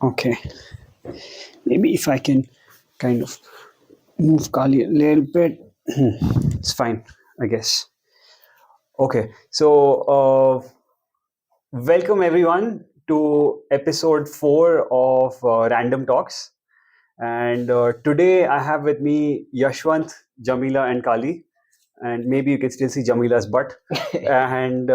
Okay, maybe if I can kind of move Kali a little bit, it's fine, I guess. Okay, so welcome everyone to episode 4 of Random Talks. And today I have with me Yashwant, Jamila, and Kali. And maybe you can still see Jamila's butt. And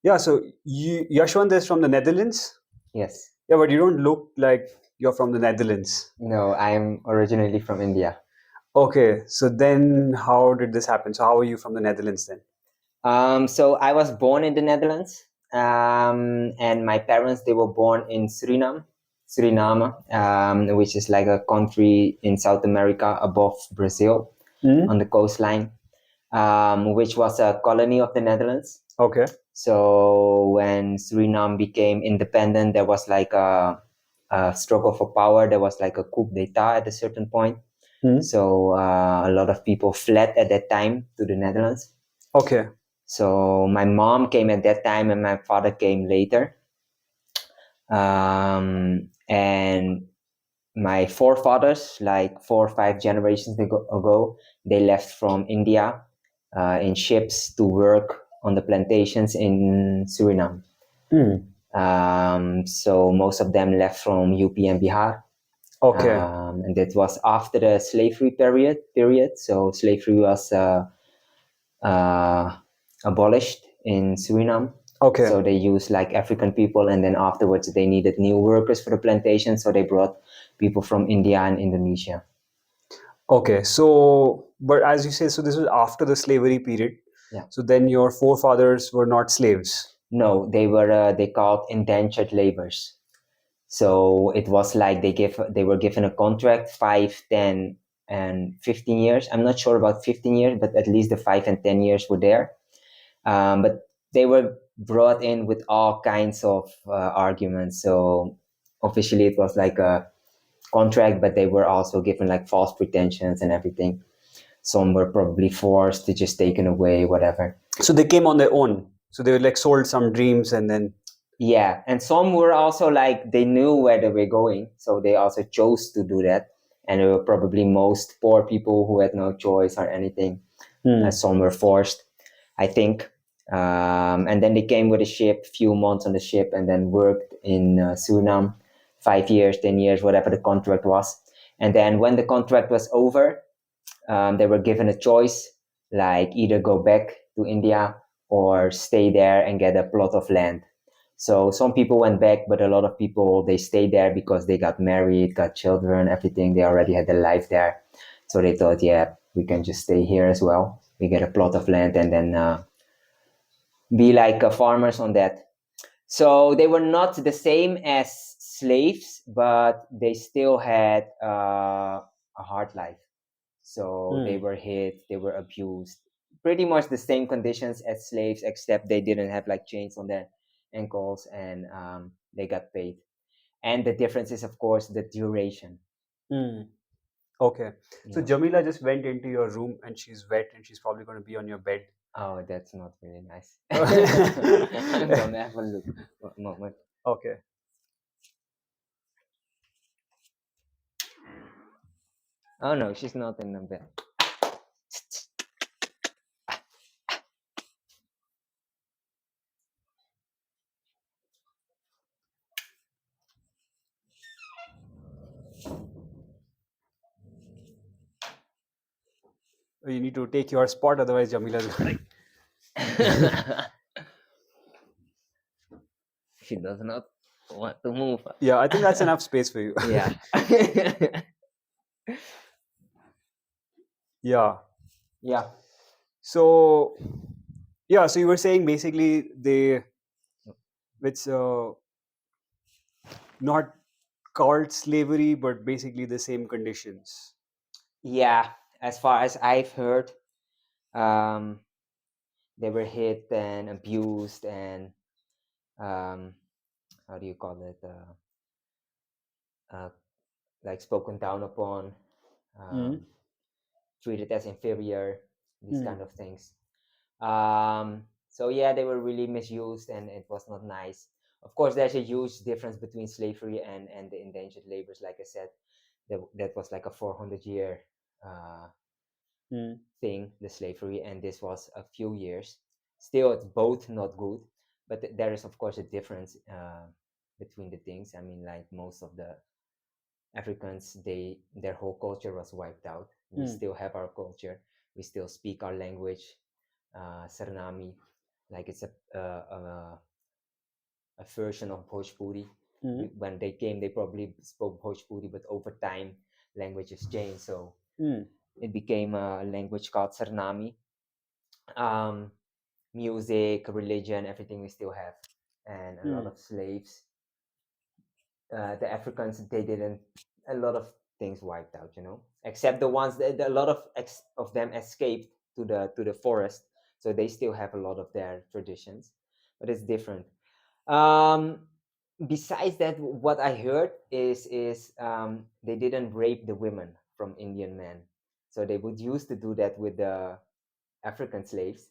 yeah, so Yashwant is from the Netherlands. Yes. Yeah, but you don't look like you're from the Netherlands. No, I'm originally from India. Okay, so then how did this happen? So how are you from the Netherlands then? So I was born in the Netherlands, and my parents they were born in Suriname, which is like a country in South America above Brazil on the coastline, which was a colony of the Netherlands. Okay. So when Suriname became independent, there was like a struggle for power. There was like a coup d'état at a certain point. So a lot of people fled at that time to the Netherlands. Okay. So my mom came at that time and my father came later. And my forefathers, like 4 or 5 generations ago, they left from India in ships to work on the plantations in Suriname. So most of them left from UP and Bihar. Okay. And that was after the slavery period. So slavery was abolished in Suriname. Okay. So they used like African people, and then afterwards they needed new workers for the plantation. So they brought people from India and Indonesia. Okay. So, but as you say, so this was after the slavery period. Yeah. So then your forefathers were not slaves. No, they were they called indentured laborers. So it was like they were given a contract 5, 10, and 15 years. I'm not sure about 15 years, but at least the 5 and 10 years were there. But they were brought in with all kinds of arguments. So officially it was like a contract, but they were also given like false pretensions and everything. Some were probably forced to just taken away, whatever. So they came on their own. So they were like sold some dreams and then. Yeah, and some were also like they knew where they were going, so they also chose to do that. And they were probably most poor people who had no choice or anything. Some were forced, I think. And then they came with a ship, few months on the ship, and then worked in Suriname, 5 years, 10 years, whatever the contract was. And then when the contract was over, they were given a choice, like either go back to India or stay there and get a plot of land. So some people went back, but a lot of people they stayed there because they got married, got children, everything. They already had their life there, so they thought, yeah, we can just stay here as well. We get a plot of land and then be like farmers on that. So they were not the same as slaves, but they still had a hard life. So they were hit, they were abused, pretty much the same conditions as slaves, except they didn't have like chains on their ankles, and they got paid. And the difference is, of course, the duration. Okay. So Yeah. Jamila just went into your room and she's wet and she's probably going to be on your bed. Oh, that's not really nice. I'm gonna have a look. One moment. Okay. Oh no, she's not in the bed. You need to take your spot, otherwise Jamila's going She does not want to move. Yeah, I think that's enough space for you. Yeah. Yeah. Yeah. So, yeah, so you were saying basically it's not called slavery, but basically the same conditions. Yeah, as far as I've heard, um, they were hit and abused and how do you call it? Like spoken down upon, treated as inferior, these kind of things. So yeah, they were really misused and it was not nice. Of course, there's a huge difference between slavery and the indentured labors. Like I said, that was like a 400-year uh, Mm. thing, the slavery, and this was a few years. Still, it's both not good, but there is of course a difference between the things. I mean, like most of the Africans, their whole culture was wiped out. We Mm. still have our culture. We still speak our language, Suriname, like it's a version of Bhojpuri. Mm. When they came, they probably spoke Bhojpuri, but over time, languages changed, so Mm. it became a language called Suriname. Um, Music, religion, everything we still have, and a lot Mm. of slaves. The Africans, they didn't, a lot of things wiped out, except the ones that a lot of them escaped to the forest, so they still have a lot of their traditions, but it's different. Um, Besides that, what I heard is they didn't rape the women from Indian men, so they would used to do that with the African slaves,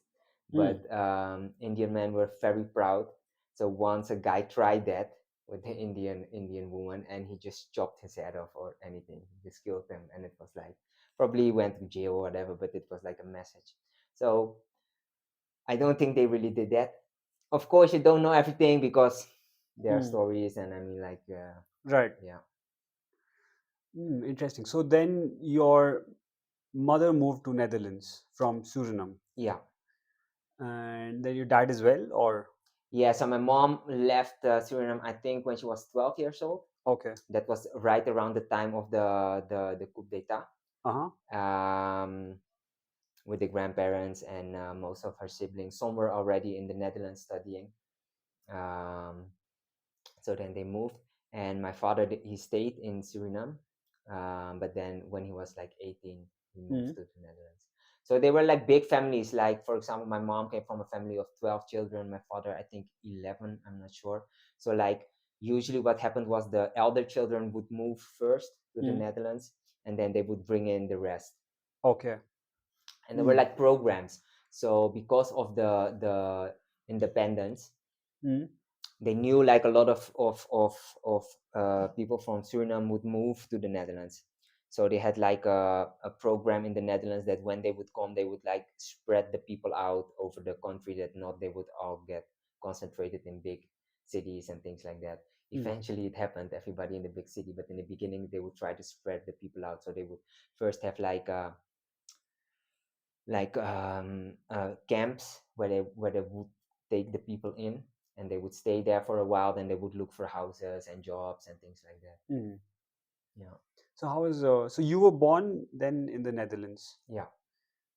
Mm. but Indian men were very proud. So once a guy tried that with the Indian woman, and he just chopped his head off or anything, he just killed them, and it was like probably he went to jail or whatever, but it was like a message. So I don't think they really did that. Of course, you don't know everything because there are Mm. stories, and I mean, like, Right. yeah, Interesting. So then your mother moved to Netherlands from Suriname, yeah, and then your dad as well, or yeah. So my mom left Suriname, I think, when she was 12 years old. okay. That was right around the time of the coup d'état, Uh-huh. um, with the grandparents and most of her siblings. Some were already in the Netherlands studying. Um, so then they moved, and my father, he stayed in Suriname, but then when he was like 18, he moved Mm. to the Netherlands. So they were like big families. Like, for example, my mom came from a family of 12 children, my father, I think, 11, I'm not sure. So like usually what happened was the elder children would move first to the Mm. Netherlands, and then they would bring in the rest. Okay. And there were Mm. like programs. So because of the independence, Mm. they knew like a lot of people from Suriname would move to the Netherlands. So they had like a program in the Netherlands that when they would come, they would like spread the people out over the country, that not they would all get concentrated in big cities and things like that. Mm. Eventually it happened, everybody in the big city, but in the beginning they would try to spread the people out. So they would first have camps where they would take the people in, and they would stay there for a while, then they would look for houses and jobs and things like that. Mm. Yeah, So how was so you were born then in the Netherlands, yeah.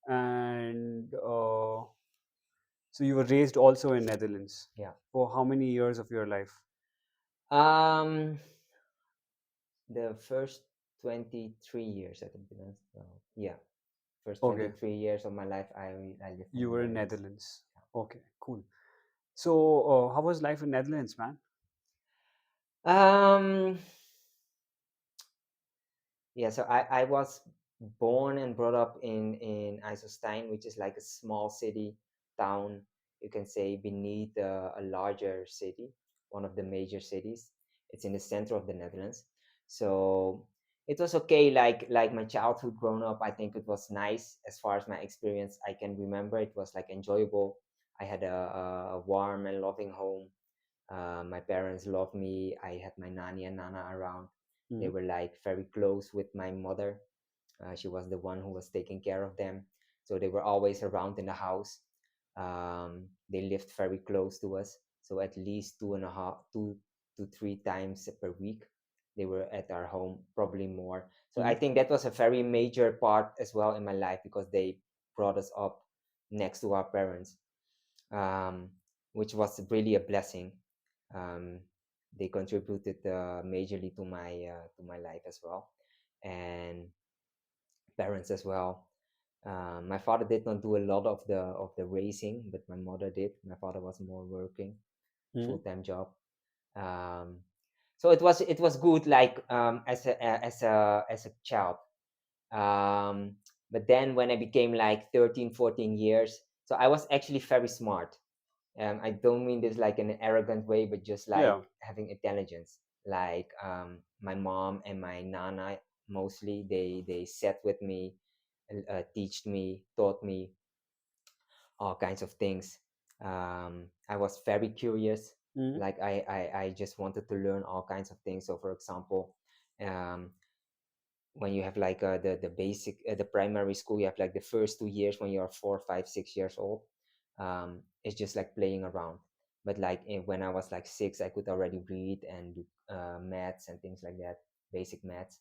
and so you were raised also in Netherlands Yeah. for how many years of your life? um the first 23 years, I think. Yeah, first Okay, 23 years of my life, I lived in you the were in Netherlands. Netherlands. Okay, cool. So how was life in Netherlands, man? um Yeah, so I was born and brought up in IJsselstein, which is like a small city town, you can say, beneath a larger city, one of the major cities. It's in the center of the Netherlands. So it was okay, like my childhood growing up, I think it was nice as far as my experience I can remember. It was like enjoyable. I had a warm and loving home. My parents loved me. I had my nanny and nana around. They Mm. were like very close with my mother. She was the one who was taking care of them. So they were always around in the house. They lived very close to us. So at least 2 to 3 times per week, they were at our home, probably more. So I Mm. think that was a very major part as well in my life, because they brought us up next to our parents, um, which was really a blessing. Um, they contributed majorly to my life as well, and parents as well. My father did not do a lot of the raising, but my mother did. My father was more working, full Mm. time job. Um, so it was good, like, as a child. Um, but then when I became like 13, 14 years, so I was actually very smart. I don't mean this like in an arrogant way, but just like Yeah. having intelligence. Like my mom and my nana mostly, they sat with me, teach me, taught me all kinds of things. I was very curious. Mm. Like I just wanted to learn all kinds of things. So, for example, um, when you have like the basic the primary school, you have like the first 2 years when you're 4, 5, 6 years old. It's just like playing around. But like when I was like 6, I could already read and do maths and things like that, basic maths,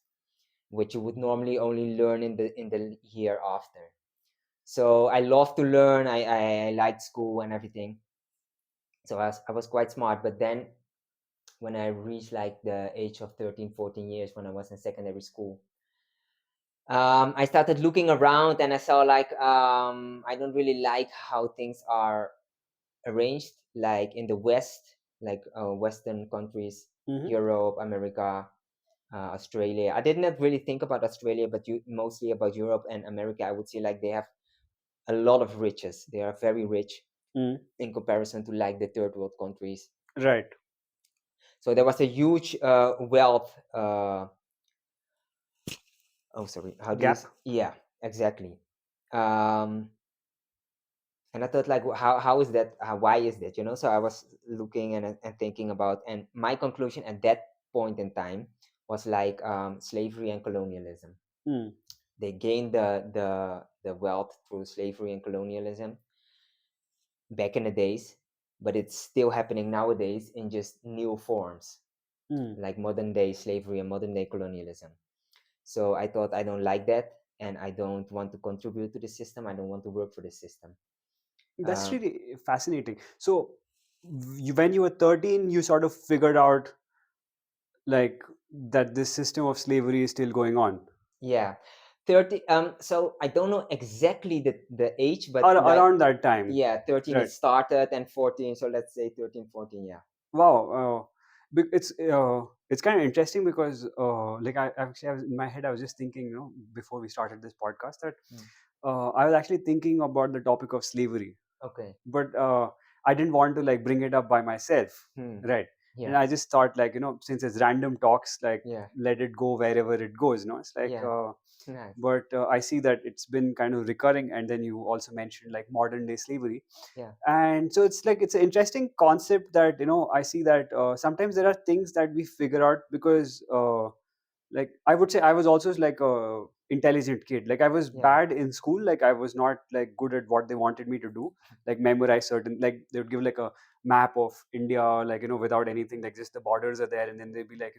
which you would normally only learn in the year after. So I love to learn. I liked school and everything. So I was quite smart. But then when I reached like the age of 13, 14 years, when I was in secondary school, I started looking around and I saw like I don't really like how things are arranged, like in the West, like Western countries, Mm-hmm. Europe, America, Australia. I did not really think about Australia, but mostly about Europe and America. I would say like they have a lot of riches. They are very rich Mm. in comparison to like the third world countries. Right. So there was a huge wealth. Oh, sorry. How do you? Gap. Yeah, exactly. Um, and I thought like, how is that? Why is that? So I was looking and thinking about, and my conclusion at that point in time was like slavery and colonialism. Mm. They gained the wealth through slavery and colonialism back in the days, but it's still happening nowadays in just new forms, Mm. like modern day slavery and modern day colonialism. So I thought I don't like that, and I don't want to contribute to the system. I don't want to work for the system. That's Um, really fascinating. So, when you were 13, you sort of figured out like that this system of slavery is still going on. yeah, 30. So I don't know exactly the age, but like Around that time. yeah, 13 it Right. started and 14. So let's say 13, 14. Yeah. Wow. It's kind of interesting because like I was in my head I was just thinking, before we started this podcast, that Mm. I was actually thinking about the topic of slavery, Okay. but I didn't want to like bring it up by myself, Hmm. right? And Yeah. I just thought, like, since it's random talks, like, Yeah. let it go wherever it goes. It's like, Yeah. Nice. but I see that it's been kind of recurring, and then you also mentioned like modern day slavery, Yeah. and so it's like it's an interesting concept that I see that sometimes there are things that we figure out because like I would say I was also like a intelligent kid. Like I was Yeah. bad in school. Like I was not like good at what they wanted me to do. Like memorize certain, like they would give like a map of India, like without anything, like just the borders are there, and then they'd be like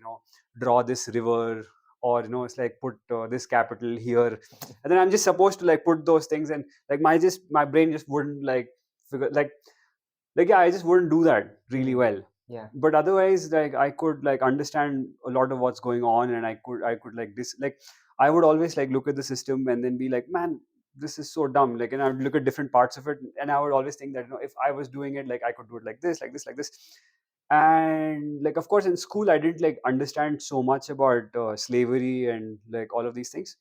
draw this river, or it's like put this capital here, and then I'm just supposed to like put those things, and like my brain just wouldn't like figure like yeah, I just wouldn't do that really Hmm. well. Yeah. But otherwise, like I could like understand a lot of what's going on, and I could like this, like I would always like look at the system and then be like, man, this is so dumb. Like, and I would look at different parts of it, and I would always think that if I was doing it, like I could do it like this, like this, like this. And like of course in school I didn't like understand so much about slavery and like all of these things,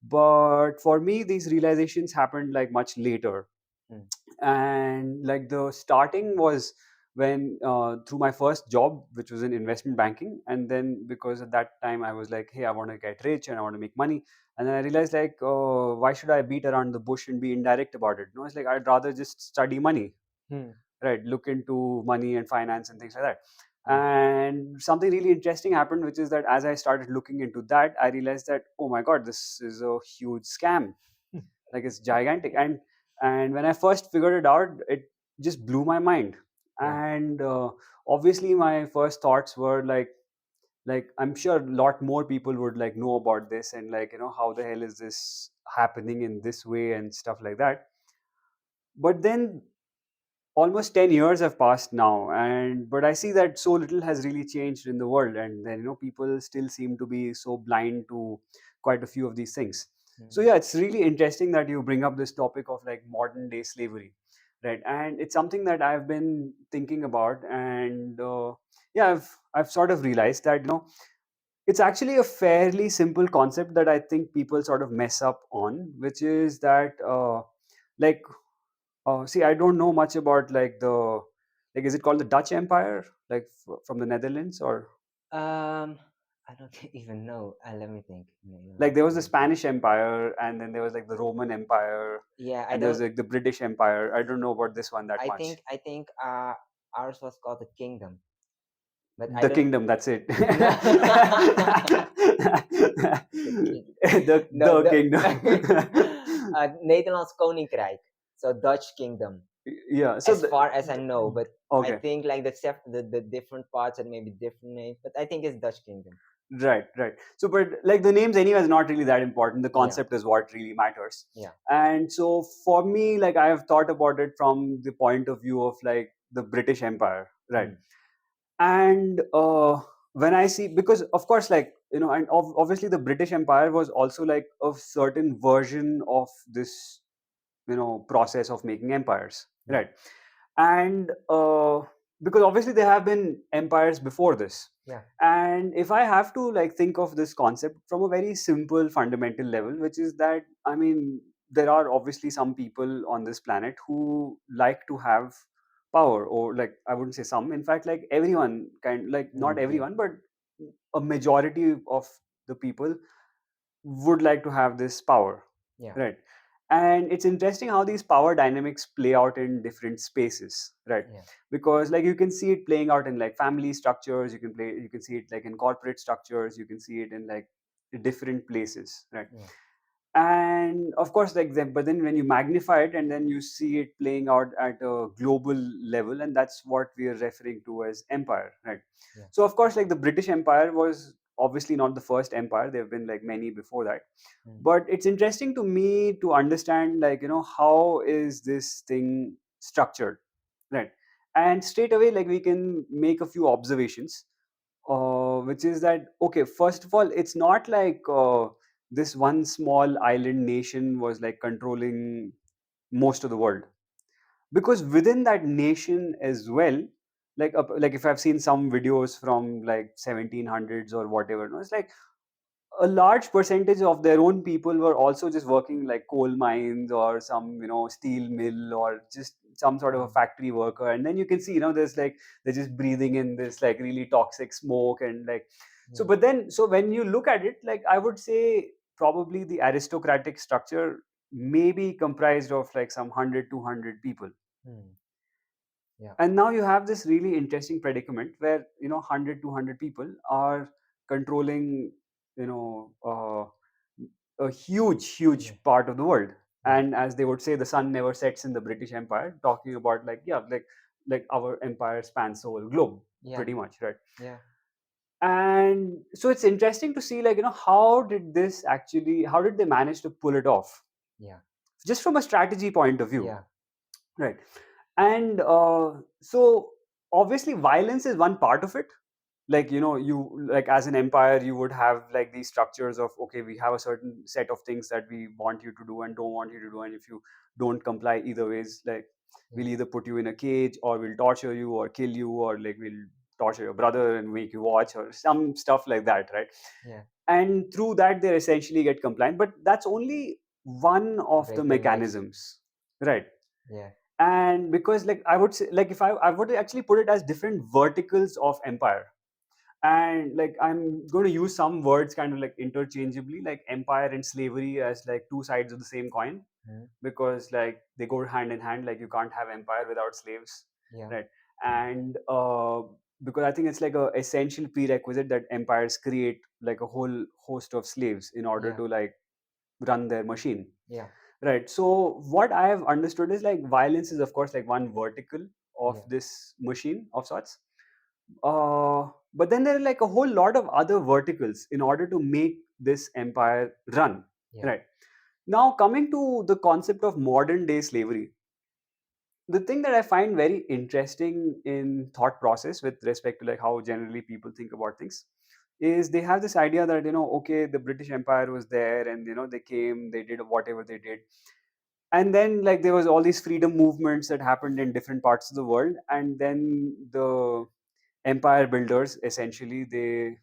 but for me these realizations happened like much later. Hmm. And like the starting was when through my first job, which was in investment banking, and then because at that time I was like, hey, I want to get rich and I want to make money. And then I realized like, why should I beat around the bush and be indirect about it? It's like I'd rather just study money, Hmm. right? Look into money and finance and things like that. Hmm. And something really interesting happened, which is that as I started looking into that, I realized that, oh my god, this is a huge scam. Like it's gigantic. And when I first figured it out, it just blew my mind. Yeah. And obviously my first thoughts were like I'm sure a lot more people would like know about this, and like how the hell is this happening in this way and stuff like that. But then almost 10 years have passed now, and but I see that so little has really changed in the world, and then people still seem to be so blind to quite a few of these things. So Hmm. yeah, it's really interesting that you bring up this topic of like modern day slavery, right? And it's something that I've been thinking about, and yeah, I've sort of realized that it's actually a fairly simple concept that I think people sort of mess up on, which is that like see, I don't know much about like the Like, is it called the Dutch Empire, like from the Netherlands, or Um, I don't even know. Let me think. like Netherlands, there was the Belgium. Spanish Empire, and then there was like the Roman Empire, Yeah, I and there was don't. like the British Empire. I don't know about this one that I much. think I think ours was called the kingdom, but I The don't. kingdom, that's it. No, the king. No, The the kingdom. Nederlands Koninkrijk, so Dutch kingdom, Yeah. So as far as I know. But I okay. think like the different parts and maybe different names, but I think it's Dutch kingdom. Right, right. So, but like the names anyway is not really that important. The Yeah, concept is what really matters. yeah, And so for me, like I have thought about it from the point of view of like the British Empire, right? mm, And when I see, because of course, like, you know, and obviously the British Empire was also like a certain version of this, you know, process of making empires, yeah, right? And because obviously there have been empires before this, yeah, and if I have to like think of this concept from a very simple fundamental level, which is that, I mean, there are obviously some people on this planet who like to have power, or like I wouldn't say some, in fact, like everyone kind, like not yeah, everyone, but a majority of the people would like to have this power, yeah, right? And it's interesting how these power dynamics play out in different spaces, right? yeah, Because like you can see it playing out in like family structures, you can see it like in corporate structures, you can see it in like different places, right? yeah, And of course, like then, but then when you magnify it and then you see it playing out at a global level, and that's what we are referring to as empire, right? yeah, So of course, like the British Empire was obviously not the first empire. There have been like many before that, mm, but it's interesting to me to understand, like, you know, how is this thing structured, right? And straight away, like, we can make a few observations, which is that, okay, first of all, it's not like this one small island nation was like controlling most of the world, because within that nation as well, like if I've seen some videos from like 1700s or whatever, no, it's like a large percentage of their own people were also just working like coal mines or some, you know, steel mill, or just some sort of a mm, factory worker. And then you can see, you know, there's like they're just breathing in this like really toxic smoke, and like, so yeah, but then, so when you look at it, like I would say probably the aristocratic structure may be comprised of like some 100 200 people. mm, yeah, And now you have this really interesting predicament where, you know, 100 200 people are controlling, you know, a huge yeah, part of the world. yeah, And as they would say, the sun never sets in the British Empire, talking about like, yeah, like our empire spans the whole globe yeah, pretty much, right? yeah, And so it's interesting to see, like, you know, how did they manage to pull it off, yeah, just from a strategy point of view, yeah, right? And so obviously violence is one part of it. Like, you know, you, like as an empire, you would have like these structures of, okay, we have a certain set of things that we want you to do and don't want you to do, and if you don't comply either ways, like we'll yeah, either put you in a cage, or we'll torture you or kill you, or like we'll torture your brother and make you watch, or some stuff like that, right? yeah. And through that they essentially get compliant, but that's only one of the Break the legs. mechanisms, right? Yeah, And because, like, I would say, like, if I would actually put it as different verticals of empire, and like I'm going to use some words kind of like interchangeably, like empire and slavery as like two sides of the same coin, mm, because like they go hand in hand. Like you can't have empire without slaves, yeah, right? And because I think it's like a essential prerequisite that empires create like a whole host of slaves in order yeah, to like run their machine, yeah, right? So what I have understood is like violence is of course like one vertical of yeah, this machine of sorts, but then there are like a whole lot of other verticals in order to make this empire run, yeah, right? Now coming to the concept of modern day slavery, the thing that I find very interesting in thought process with respect to like how generally people think about things is they have this idea that, you know, okay, the British Empire was there, and you know they came, they did whatever they did, and then like there was all these freedom movements that happened in different parts of the world, and then the empire builders essentially they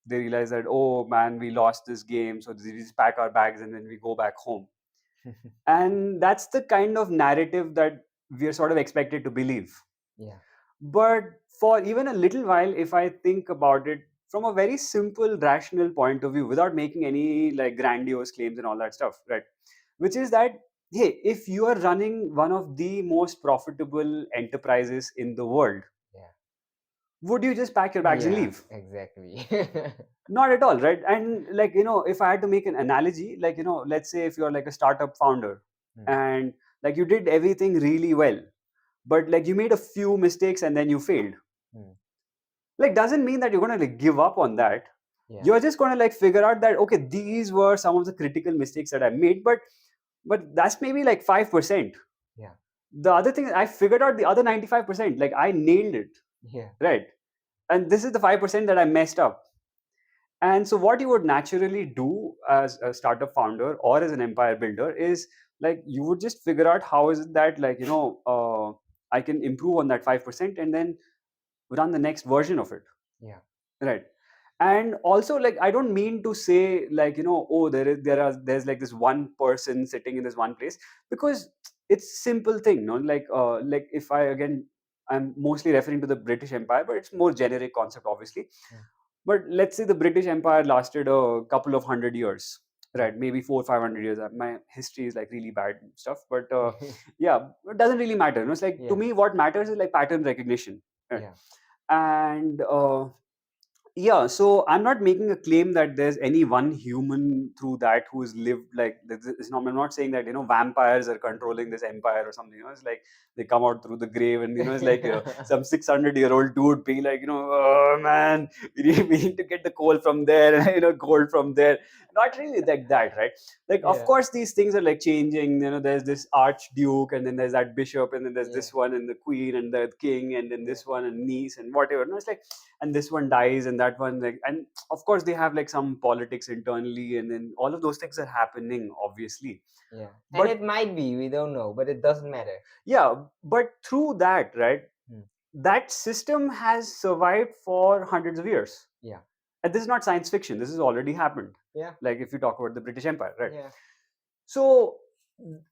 realize that, oh man, we lost this game, so we just pack our bags and then we go back home. And that's the kind of narrative that we are sort of expected to believe. yeah, But for even a little while, if I think about it from a very simple, rational point of view, without making any like grandiose claims and all that stuff, right? Which is that, hey, if you are running one of the most profitable enterprises in the world, Yeah. would you just pack your bags and Yeah, leave? exactly. Not at all, right? And like, if I had to make an analogy, like, let's say if you're like a startup founder Hmm, and like you did everything really well, but like you made a few mistakes and then you failed, hmm. like doesn't mean that you're going to like give up on that. Yeah, You're just going to like figure out that, okay, these were some of the critical mistakes that I made, but that's maybe like 5%. yeah, The other thing, I figured out the other 95%, like I nailed it, yeah, right? And this is the 5% that I messed up. And so what you would naturally do as a startup founder or as an empire builder is like you would just figure out how is it that, like, I can improve on that 5% and then run the next version of it, yeah, right? And also, like, I don't mean to say like, oh, there's like this one person sitting in this one place, because it's simple thing, no? Like if I again, I'm mostly referring to the British Empire, but it's more generic concept, obviously. hmm, But let's say the British Empire lasted a couple of 100 years, yeah, right? Maybe 400 500 years. My history is like really bad and stuff, but yeah, it doesn't really matter, it's like, to yeah, me, what matters is like pattern recognition, right? yeah, And yeah, so I'm not making a claim that there's any one human through that who's lived like this. It's not, I'm not saying that, vampires are controlling this empire or something. It's like they come out through the grave, and it's like some 600-year-old dude being like, oh man, we need to get the coal from there, and gold from there. Not really like that, right? Like, of yeah, course, these things are like changing. There's this archduke, and then there's that bishop, and then there's yeah, this one, and the queen, and the king, and then yeah, this one, and niece, and whatever. No, it's like, and this one dies, and that one, like, and of course they have like some politics internally, and then all of those things are happening, obviously. yeah. And But it might be, we don't know, but it doesn't matter. yeah, but through that, right, Hmm, that system has survived for hundreds of years. yeah, And this is not science fiction, this has already happened. yeah, Like if you talk about the British Empire, right? yeah, So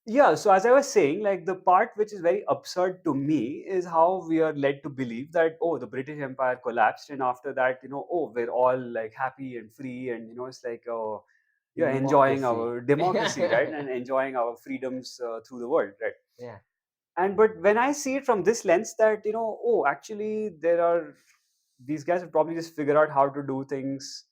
yeah, so as I was saying, like the part which is very absurd to me is how we are led to believe that, oh, the British Empire collapsed, and after that, oh, we're all like happy and free, and it's like, yeah, enjoying democracy. our democracy, right, and enjoying our freedoms through the world, right? Yeah, And but when I see it from this lens, that, oh, actually there are, these guys have probably just figured out how to do things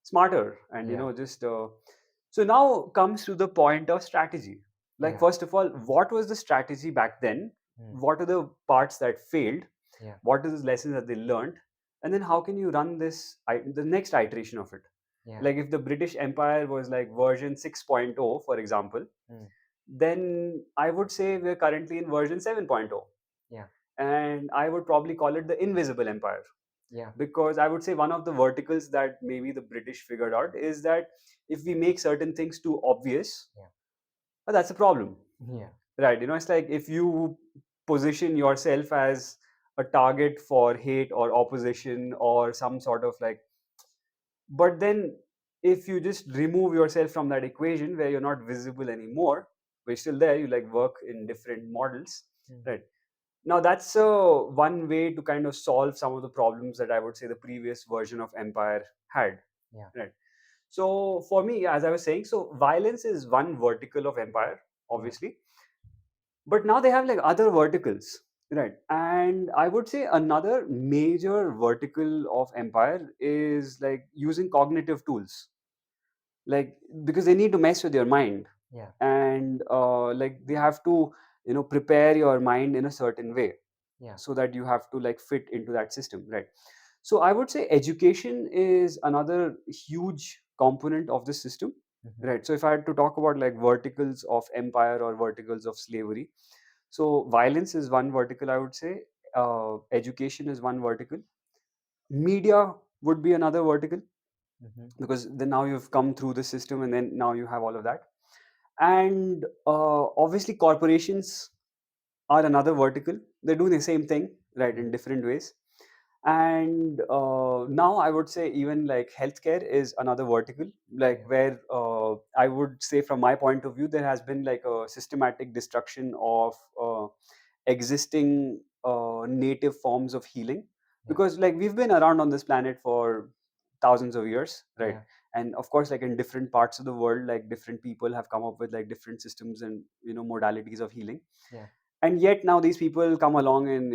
smarter, and yeah, just so now comes to the point of strategy. Like, yeah, first of all, what was the strategy back then? hmm, What are the parts that failed? yeah, What are the lessons that they learned? And then how can you run the next iteration of it? yeah, Like if the British Empire was like version 6.0, for example, hmm, then I would say we're currently in version 7.0, yeah, and I would probably call it the invisible empire, yeah, because I would say one of the verticals that maybe the British figured out is that if we make certain things too obvious, yeah, that's a problem, yeah, right? It's like if you position yourself as a target for hate or opposition or some sort of like, but then if you just remove yourself from that equation where you're not visible anymore, but you're still there, you like work in different models, hmm, right? Now that's one way to kind of solve some of the problems that I would say the previous version of Empire had, yeah, right? So for me, as I was saying, so violence is one vertical of Empire, yeah, obviously, but now they have like other verticals, right? And I would say another major vertical of Empire is like using cognitive tools, like because they need to mess with your mind, yeah, and like they have to prepare your mind in a certain way, yeah, so that you have to like fit into that system, right? So I would say education is another huge component of this system, mhm, right? So if I had to talk about like verticals of empire or verticals of slavery, so violence is one vertical, I would say. Education is one vertical. Media would be another vertical, mhm, because then now you've come through the system, and then now you have all of that. And obviously corporations are another vertical. They're doing the same thing, right, yeah, in different ways. And now I would say even like healthcare is another vertical, like yeah, where I would say from my point of view, there has been like a systematic destruction of existing native forms of healing, Yeah. because like we've been around on this planet for thousands of years, right? Yeah. And of course, like in different parts of the world, like different people have come up with like different systems and modalities of healing. Yeah. And yet now these people come along in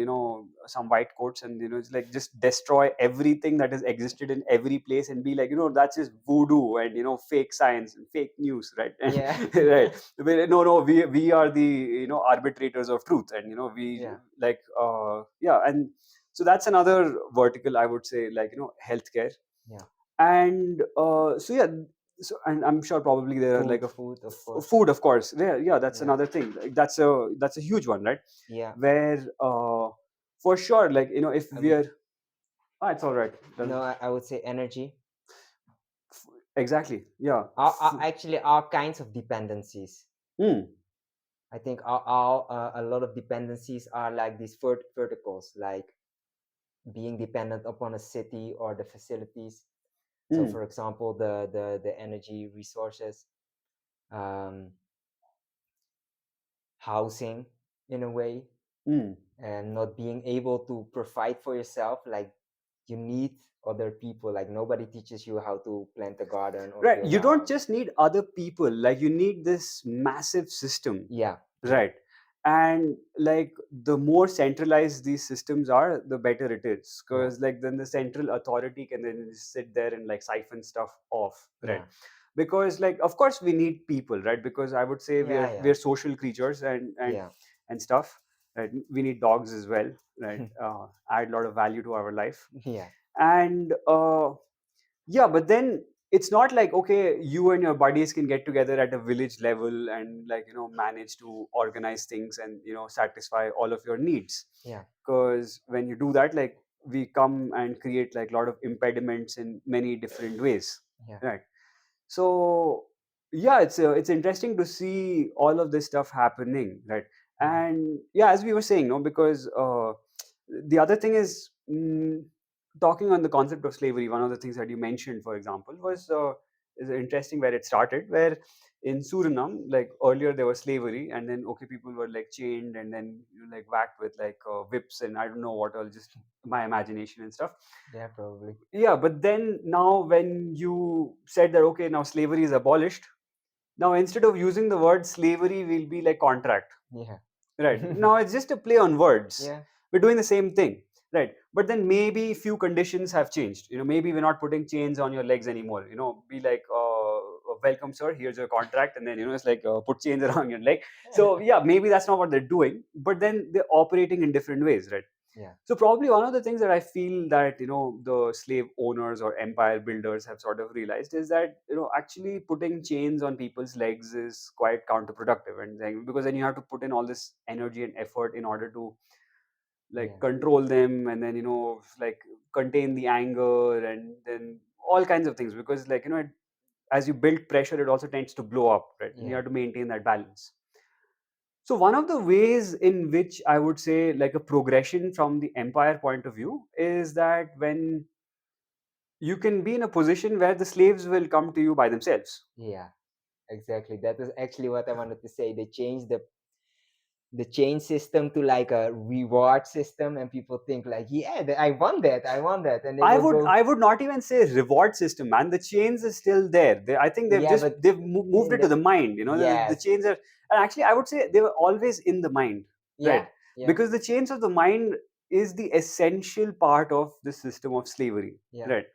some white coats, and it's like just destroy everything that has existed in every place, and be like, that's just voodoo and fake science and fake news, right? Yeah. Right. But no, we are the arbitrators of truth, and we Yeah. like yeah. And so that's another vertical, I would say, like healthcare. Yeah. And so yeah, so, and I'm sure probably there are like Food, of course. food, of course. Yeah, that's Yeah. another thing. Like, that's a huge one, right? Yeah. Where for sure, like if I we would, are, it's all right. no, I would say energy. Exactly, yeah. Actually, all kinds of dependencies. Hmm. I think a lot of dependencies are like these verticals, like being dependent upon a city or the facilities. So, Hmm. for example, the energy resources, um, housing in a way, Hmm. and not being able to provide for yourself. Like you need other people. Like nobody teaches you how to plant a garden or Right, build you a don't house. just need other people, like you need this massive system, Yeah, yeah, right? And like the more centralized these systems are, the better it is, yeah, because like then the central authority can then just sit there and like siphon stuff off, right? yeah, Because like of course we need people, right? Because I would say yeah, we're yeah, social creatures, yeah, and stuff, right? We need dogs as well, right? Add a lot of value to our life. yeah, And yeah, but then it's not like, okay, you and your buddies can get together at a village level and like manage to organize things and satisfy all of your needs. yeah, Because when you do that, like we come and create like a lot of impediments in many different ways, yeah, right? So yeah, it's interesting to see all of this stuff happening, right? yeah, And yeah, as we were saying, no, because the other thing is, talking on the concept of slavery. One of the things that you mentioned, for example, was is interesting where it started, where in Suriname, like earlier there was slavery, and then okay, people were like chained and then like whacked with like whips and I don't know what all, just my imagination and stuff. yeah, probably. Yeah, but then now when you said that okay, now slavery is abolished, now instead of using the word slavery, we'll be like contract, Yeah, right? Now it's just a play on words. yeah, We're doing the same thing, right? But then maybe few conditions have changed. Maybe we're not putting chains on your legs anymore. Be like, welcome sir, here's your contract, and then it's like put chains around your leg. So yeah, maybe that's not what they're doing, but then they're operating in different ways, right? yeah, So probably one of the things that I feel that the slave owners or empire builders have sort of realized is that actually putting chains on people's legs is quite counterproductive, and then, because then you have to put in all this energy and effort in order to like yeah, control them, and then like contain the anger, and then all kinds of things, because like as you build pressure, it also tends to blow up, right? And you yeah, have to maintain that balance. So one of the ways in which I would say like a progression from the empire point of view is that when you can be in a position where the slaves will come to you by themselves. yeah. Exactly. That is actually what I wanted to say. They changed the chain system to like a reward system, and people think like, yeah, I want that, and they I will would go. I would not even say reward system, man. The chains is still there. I think Yeah, but they've moved in it to the the mind. The yes, chains are, and actually I would say they were always in the mind, right? yeah, yeah, Because the chains of the mind is the essential part of the system of slavery, yeah, right?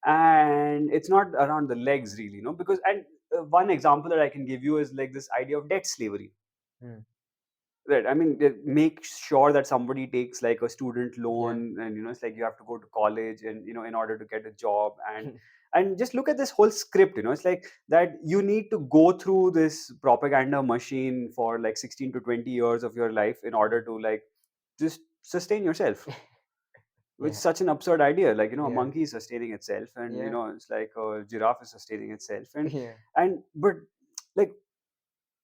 And it's not around the legs really, because and one example that I can give you is like this idea of debt slavery. mm, Right. I mean, they make sure that somebody takes like a student yeah, loan, and it's like you have to go to college, and in order to get a job, and just look at this whole script. It's like that you need to go through this propaganda machine for like 16 to 20 years of your life in order to like just sustain yourself. Which is yeah, such an absurd idea. Like a yeah, monkey is sustaining itself, and yeah, it's like a giraffe is sustaining itself, yeah, and but like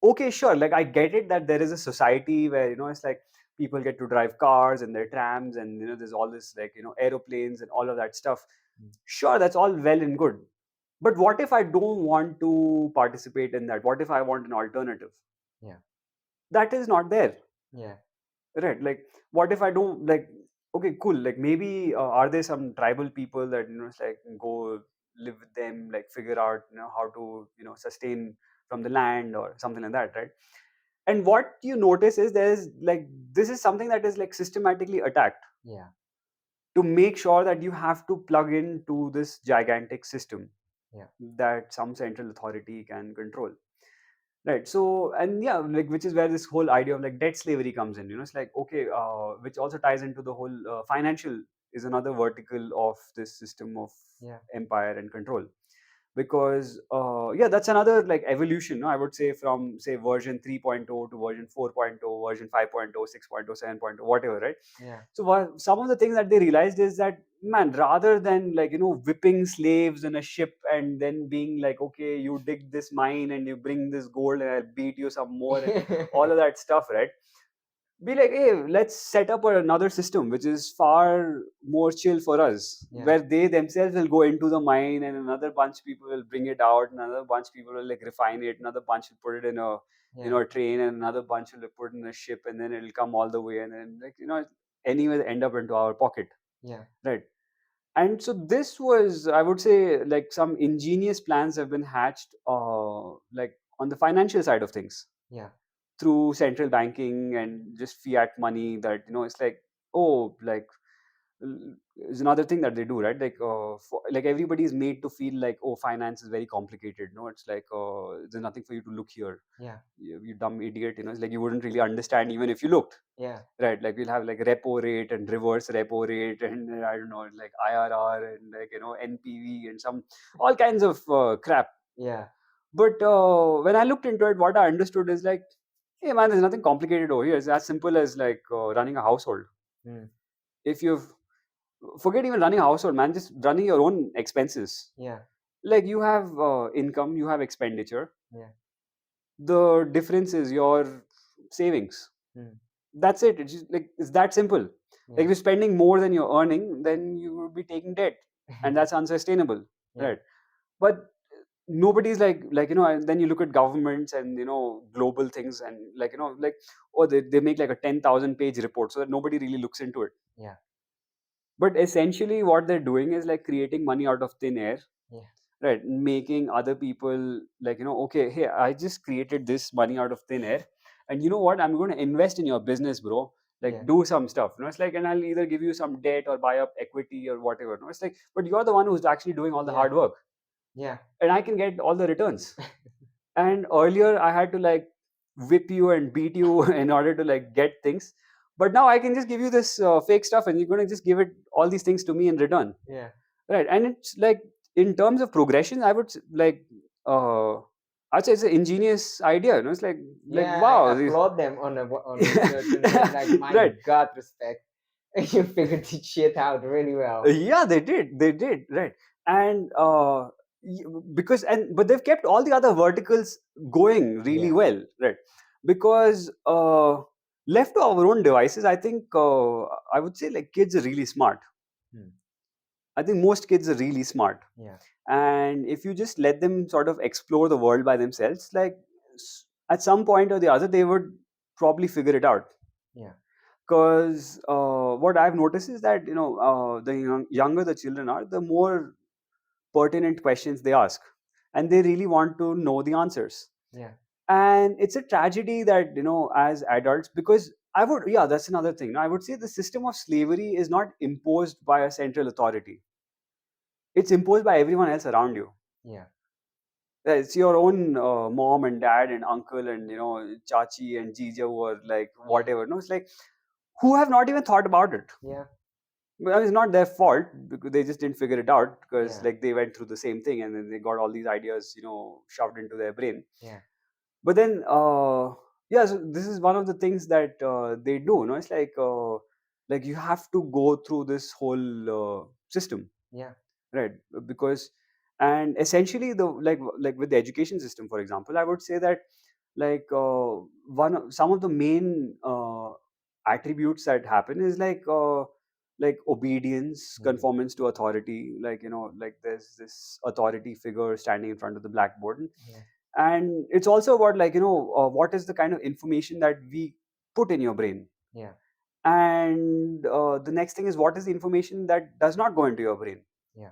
okay, sure, like I get it that there is a society where it's like people get to drive cars and their trams, and there's all this like aeroplanes and all of that stuff. mm, Sure, that's all well and good, but what if I don't want to participate in that? What if I want an alternative yeah, that is not there, yeah, right? Like what if I don't like, Okay, cool. Like maybe are there some tribal people that it's like go live with them, like figure out how to sustain from the land or something like that, right? And what you notice is there's like this is something that is like systematically attacked Yeah. to make sure that you have to plug into this gigantic system Yeah. that some central authority can control. Right. So, and yeah, like which is where this whole idea of like debt slavery comes in. It's like, okay, which also ties into the whole financial is another vertical of this system of Yeah. empire and control. Because, yeah, that's another like evolution, no? I would say from, say, version 3.0 to version 4.0, version 5.0, 6.0, 7.0, whatever, right? Yeah. So some of the things that they realized is that, man, rather than like whipping slaves in a ship and then being like, okay, you dig this mine and you bring this gold and I'll beat you some more and all of that stuff, right? Be like, hey, let's set up another system which is far more chill for us, Yeah. where they themselves will go into the mine and another bunch of people will bring it out, another bunch of people will like refine it, another bunch will put it in a Yeah. a train, and another bunch will put it in a ship, and then it'll come all the way, and then like anyway end up into our pocket, Yeah. right? And so this was, I would say, like some ingenious plans have been hatched, like on the financial side of things Yeah. through central banking and just fiat money, that it's like, oh, like is another thing that they do, right? Like like everybody is made to feel like, oh, finance is very complicated. No, it's like, there's nothing for you to look here. Yeah. You dumb idiot. It's like you wouldn't really understand even if you looked. Yeah. Right, like we'll have like repo rate and reverse repo rate, and I don't know, like IRR and like NPV and some all kinds of crap. Yeah. But when I looked into it, what I understood is like, hey man, there's nothing complicated over here. It's as simple as like running a household. Mm. If you've forget even running a household, man, just running your own expenses. Yeah. Like you have income, you have expenditure. Yeah. The difference is your savings. Mm. That's it. It's just like it's that simple. Like if Yeah. you're spending more than you're earning, then you will be taking debt, and that's unsustainable, Yeah. right? But nobody's like and then you look at governments and global things, and like like, oh, they make like a 10,000 page report so that nobody really looks into it. Yeah. But essentially what they're doing is like creating money out of thin air, Yeah. right? Making other people like, okay, hey, I just created this money out of thin air, and you know what, I'm going to invest in your business, bro. Like Yeah. do some stuff. It's like, and I'll either give you some debt or buy up equity or whatever. It's like, but you're the one who's actually doing all the Yeah. hard work, Yeah. and I can get all the returns. And earlier I had to like whip you and beat you in order to like get things, but now I can just give you this fake stuff, and you're going to just give it all these things to me in return, Yeah. right? And it's like, in terms of progression, I would like, uh I'd say it's an ingenious idea. It's like Yeah, I wow, applaud them on a certain way. Like, my right. God, respect. You figured this shit out really well. Yeah, they did, right. And because, and but they've kept all the other verticals going really Yeah. well, right? Because left to our own devices, I think, I would say like kids are really smart. Hmm. I think most kids are really smart, Yeah. and if you just let them sort of explore the world by themselves, like at some point or the other they would probably figure it out. Yeah. Because what I've noticed is that the younger the children are, the more pertinent questions they ask, and they really want to know the answers. Yeah. And it's a tragedy that as adults, because I would, yeah, that's another thing. I would say the system of slavery is not imposed by a central authority, it's imposed by everyone else around you. Yeah. It's your own mom and dad and uncle and chachi and jija, who are like Yeah. whatever. No, it's like, who have not even thought about it. Yeah. Well, it's not their fault, because they just didn't figure it out, because Yeah. like they went through the same thing and then they got all these ideas shoved into their brain. Yeah. But then yeah, so this is one of the things that they do. It's like you have to go through this whole system, Yeah. right? Because, and essentially, the like with the education system, for example, I would say that like some of the main attributes that happen is like obedience, Hmm. conformance to authority. Like like there's this authority figure standing in front of the blackboard, Yeah. and it's also about like what is the kind of information that we put in your brain. Yeah. And the next thing is, what is the information that does not go into your brain? Yeah.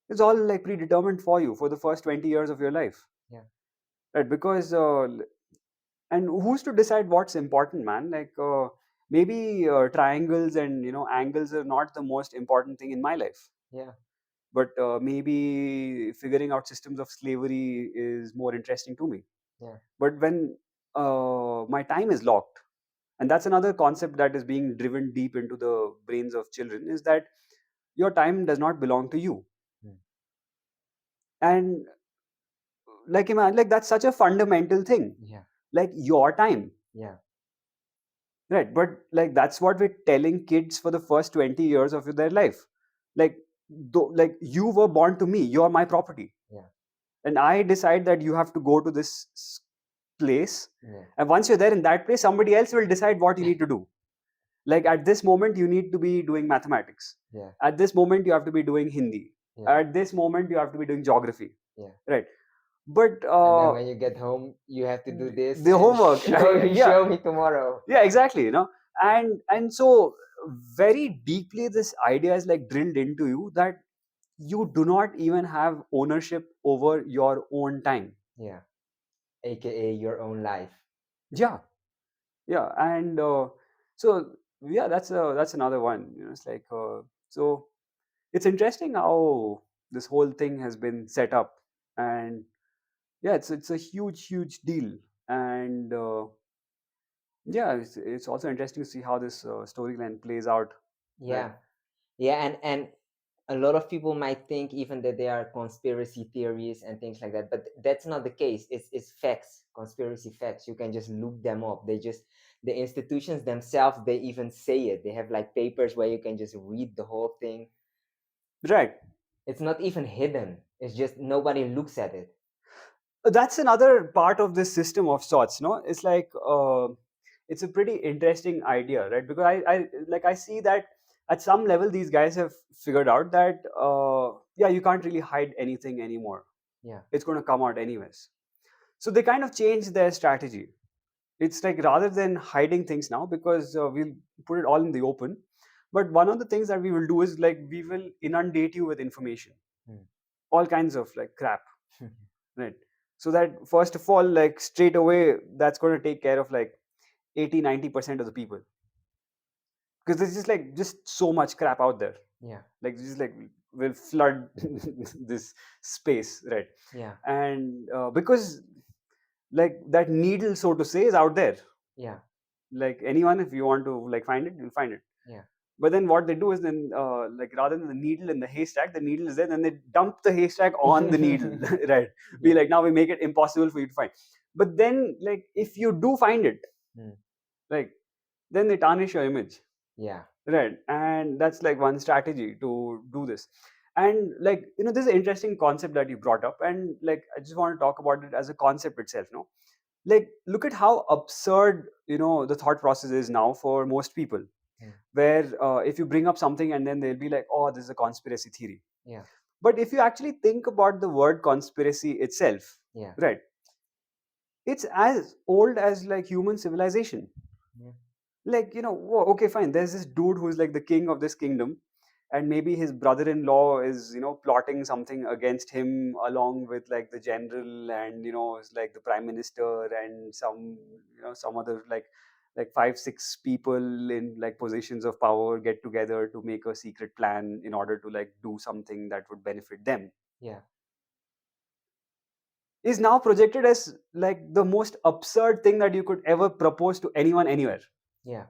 It's all like predetermined for you for the first 20 years of your life. Yeah. Right? Because and who's to decide what's important, man? Like maybe triangles and angles are not the most important thing in my life, Yeah. but maybe figuring out systems of slavery is more interesting to me. Yeah. But when my time is locked, and that's another concept that is being driven deep into the brains of children, is that your time does not belong to you. Mm. And like imagine, like that's such a fundamental thing, Yeah. like your time. Yeah. Right, but like that's what we're telling kids for the first 20 years of their life. Like, like you were born to me, you're my property, Yeah. and I decide that you have to go to this place. Yeah. And once you're there in that place, somebody else will decide what you need to do. Like at this moment, you need to be doing mathematics. Yeah. At this moment, you have to be doing Hindi. Yeah. At this moment, you have to be doing geography. Yeah. Right, but And then when you get home, you have to do this. the and homework. Yeah. Show me tomorrow. Yeah, exactly, and so very deeply this idea is like drilled into you that you do not even have ownership over your own time. Yeah. AKA your own life. Yeah, yeah, and so yeah, that's another one. It's like so it's interesting how this whole thing has been set up, and yeah, it's a huge deal. And yeah, it's also interesting to see how this storyline plays out. Right. Yeah. Yeah. And a lot of people might think even that they are conspiracy theories and things like that, but that's not the case. It's facts, conspiracy facts. You can just look them up. The institutions themselves, they even say it. They have like papers where you can just read the whole thing. Right. It's not even hidden. It's just nobody looks at it. That's another part of this system of sorts. No, it's like it's a pretty interesting idea, right? Because I see that at some level these guys have figured out that yeah, you can't really hide anything anymore. Yeah. It's going to come out anyways. So they kind of changed their strategy. It's like rather than hiding things now, because we'll put it all in the open. But one of the things that we will do is like we will inundate you with information, Hmm. all kinds of like crap, right? So that first of all, like straight away, that's going to take care of like 80-90% of the people, because there's just so much crap out there. Yeah. Like just like will flood this space, right? Yeah. And because like that needle, so to say, is out there. Yeah. Like anyone, if you want to like find it, you'll find it. Yeah. But then what they do is then like rather than the needle in the haystack, the needle is there, then they dump the haystack on the needle. Right, be Yeah. like, now we make it impossible for you to find. But then like if you do find it, Hmm. like then they tarnish your image. Yeah. Right, and that's like one strategy to do this. And like this is an interesting concept that you brought up, and like I just want to talk about it as a concept itself. No, like look at how absurd the thought process is now for most people, Hmm. where if you bring up something and then they'll be like, oh, this is a conspiracy theory. Yeah. But if you actually think about the word conspiracy itself, Yeah. right, it's as old as like human civilization. Yeah. Like okay, fine, there's this dude who's like the king of this kingdom, and maybe his brother-in-law is plotting something against him, along with like the general, and it's like the prime minister and some other like 5-6 people in like positions of power get together to make a secret plan in order to like do something that would benefit them, Yeah. is now projected as like the most absurd thing that you could ever propose to anyone anywhere. Yeah.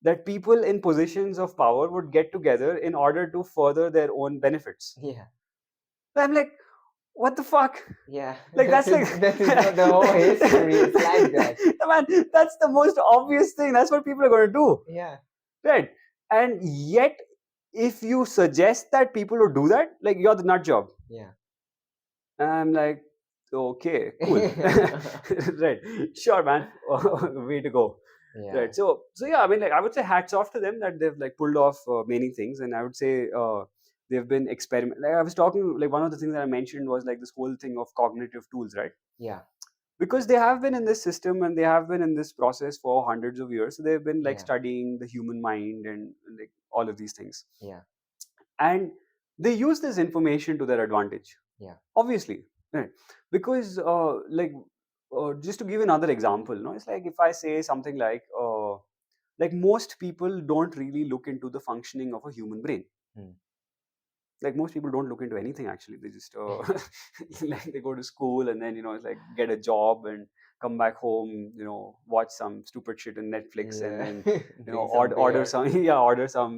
That people in positions of power would get together in order to further their own benefits. Yeah. I'm like, what the fuck? Yeah. Like that's like that is not the whole history. It's like that. Man, that's the most obvious thing. That's what people are going to do, Yeah. right? And yet, if you suggest that people would do that, like you're the nut job. Yeah. And I'm like, okay, cool, right? Sure, man. Way to go. Yeah. Right. So yeah, I mean, like I would say hats off to them that they've like pulled off many things, and I would say they've been experiment. Like I was talking, like one of the things that I mentioned was like this whole thing of cognitive tools, right? Yeah. because they have been in this system and they have been in this process for hundreds of years. So they've been like Yeah. studying the human mind and like all of these things, Yeah. and they use this information to their advantage. Yeah. Obviously, right? Because just to give another example, no, it's like if I say something like most people don't really look into the functioning of a human brain. Mm. Like most people don't look into anything actually. They just like they go to school and then it's like get a job and come back home, watch some stupid shit on Netflix, and Yeah. then Drink some order beer. some yeah, order some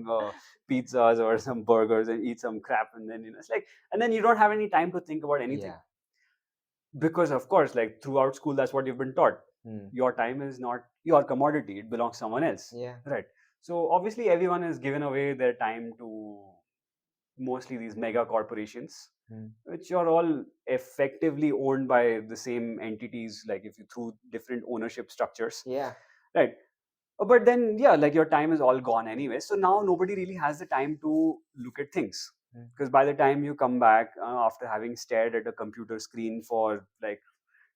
pizzas or some burgers and eat some crap, and then it's like, and then you don't have any time to think about anything, Yeah. because of course, like throughout school, that's what you've been taught. Mm. Your time is not your commodity, it belongs to someone else. Yeah. Right. So obviously everyone is given away their time to mostly these mega corporations, Mm. which are all effectively owned by the same entities, like if you through different ownership structures. Yeah. Right. But then, yeah, like your time is all gone anyway. So now nobody really has the time to look at things. Mm. Because by the time you come back after having stared at a computer screen for like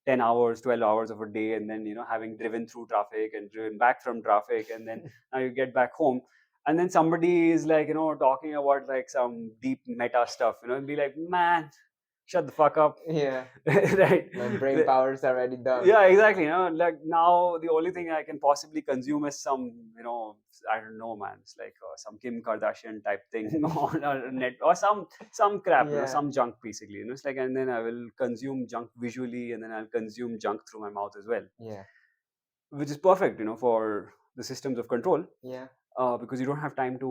10 hours, 12 hours of a day, and then, having driven through traffic and driven back from traffic, and then now you get back home. And then somebody is like, talking about like some deep meta stuff, and be like, man, shut the fuck up. Yeah. Right. My brain power is already done. Yeah, exactly. Like now the only thing I can possibly consume is some, I don't know, man. It's like some Kim Kardashian type thing on a net, or some crap, Yeah. some junk basically. It's like, and then I will consume junk visually, and then I'll consume junk through my mouth as well, Yeah. which is perfect, for the systems of control, Yeah. because you don't have time to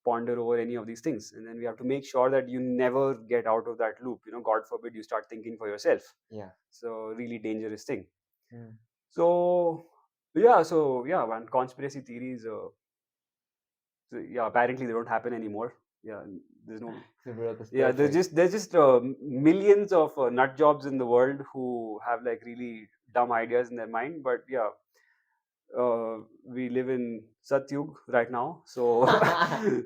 ponder over any of these things, and then we have to make sure that you never get out of that loop. God forbid you start thinking for yourself. Yeah. So really dangerous thing. Mm. So yeah, man, conspiracy theories. So, yeah, apparently they don't happen anymore. Yeah, there's no. The world is Yeah, perfect. there's just millions of nut jobs in the world who have like really dumb ideas in their mind. But yeah, we live in Satyug right now, so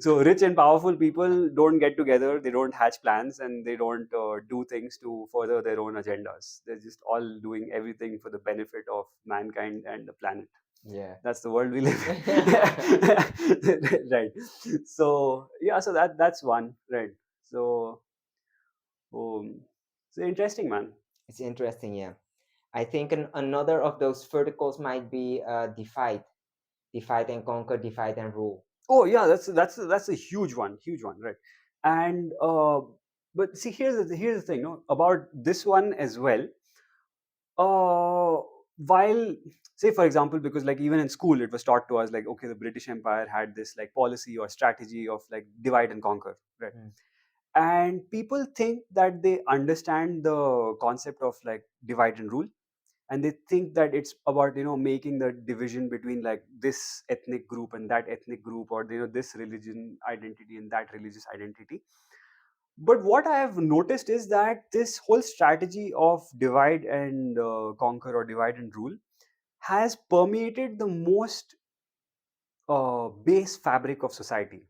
so rich and powerful people don't get together, they don't hatch plans, and they don't do things to further their own agendas. They're just all doing everything for the benefit of mankind and the planet. Yeah. That's the world we live in. Right. So yeah, so that's one, right? So so interesting, man. It's interesting, yeah. I think another of those verticals might be divide and conquer, divide and rule. Oh yeah, that's a huge one, right? And but see, here's the thing, no, about this one as well. While, say for example, because like even in school it was taught to us like, okay, the British Empire had this like policy or strategy of like divide and conquer, right? Mm. And people think that they understand the concept of like divide and rule, and they think that it's about making the division between like this ethnic group and that ethnic group, or this religion identity and that religious identity. But what I have noticed is that this whole strategy of divide and conquer, or divide and rule, has permeated the most base fabric of society.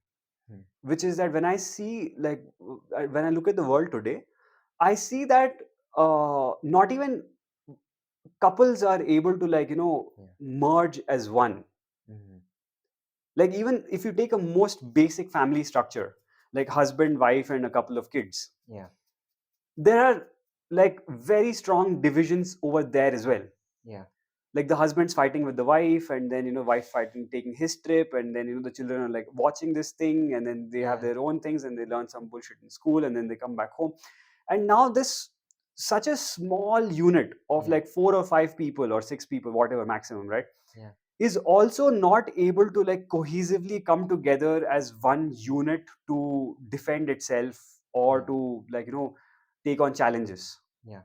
Hmm. Which is that when I see like when I look at the world today, I see that not even couples are able to like Yeah. merge as one. Mhm. Like even if you take a most basic family structure, like husband, wife, and a couple of kids, Yeah. there are like very strong divisions over there as well. Yeah. Like the husband's fighting with the wife, and then wife fighting, taking his trip, and then the children are like watching this thing, and then they have Yeah. their own things, and they learn some bullshit in school, and then they come back home. And now this such a small unit of Yeah. like 4 or 5 people or 6 people, whatever maximum, right, Yeah. is also not able to like cohesively come together as one unit to defend itself, or Yeah. to like take on challenges. Yeah.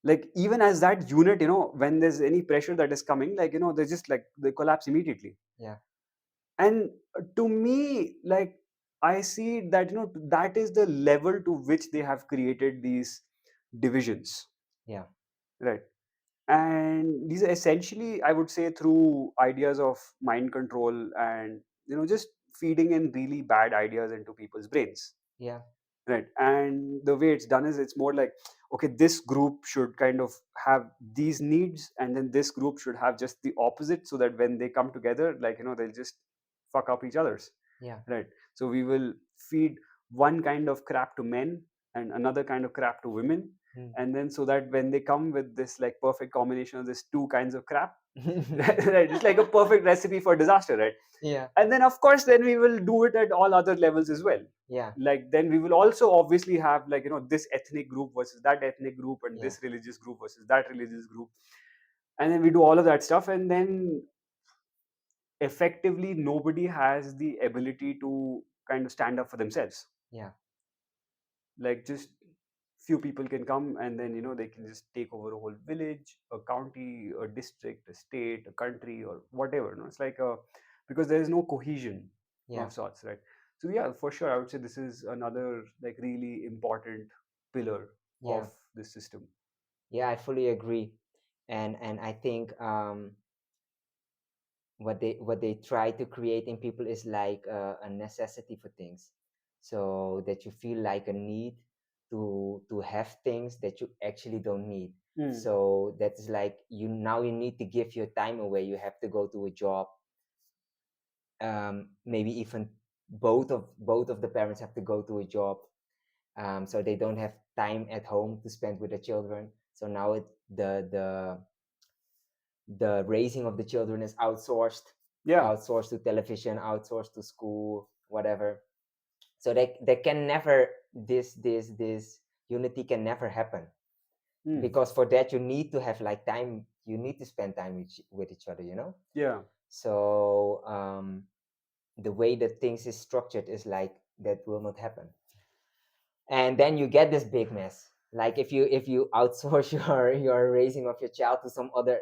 Like even as that unit, when there's any pressure that is coming, like they just like they collapse immediately. Yeah. And to me, like I see that that is the level to which they have created these divisions, Yeah. right? And these are essentially, I would say, through ideas of mind control, and just feeding in really bad ideas into people's brains. Yeah. right? And the way it's done is it's more like, okay, this group should kind of have these needs, and then this group should have just the opposite, so that when they come together, like, they'll just fuck up each other's, Yeah. right? So we will feed one kind of crap to men and another kind of crap to women, Mm. and then so that when they come with this like perfect combination of these two kinds of crap, right, it's like a perfect recipe for disaster, right? Yeah. And then of course then we will do it at all other levels as well. Yeah. Like then we will also obviously have, like, this ethnic group versus that ethnic group, and Yeah. this religious group versus that religious group, and then we do all of that stuff, and then effectively nobody has the ability to kind of stand up for themselves. Yeah. Like just few people can come, and then they can just take over a whole village, a county, a district, a state, a country, or whatever. It's like a, because there is no cohesion Yeah. of sorts, right? So yeah, for sure I would say this is another like really important pillar Yeah. of this system. Yeah, I fully agree. And I think what they try to create in people is like a necessity for things, so that you feel like a need to have things that you actually don't need. So that's like you need to give your time away. You have to go to a job. Maybe even both of the parents have to go to a job, so they don't have time at home to spend with the children. So now the raising of the children is outsourced. Yeah. Outsourced to television, outsourced to school, whatever. So they can never, this unity can never happen, because for that you need to have like time. You need to spend time with each other, Yeah. So the way that things is structured is like that will not happen, and then you get this big mess. Like if you outsource your raising of your child to some other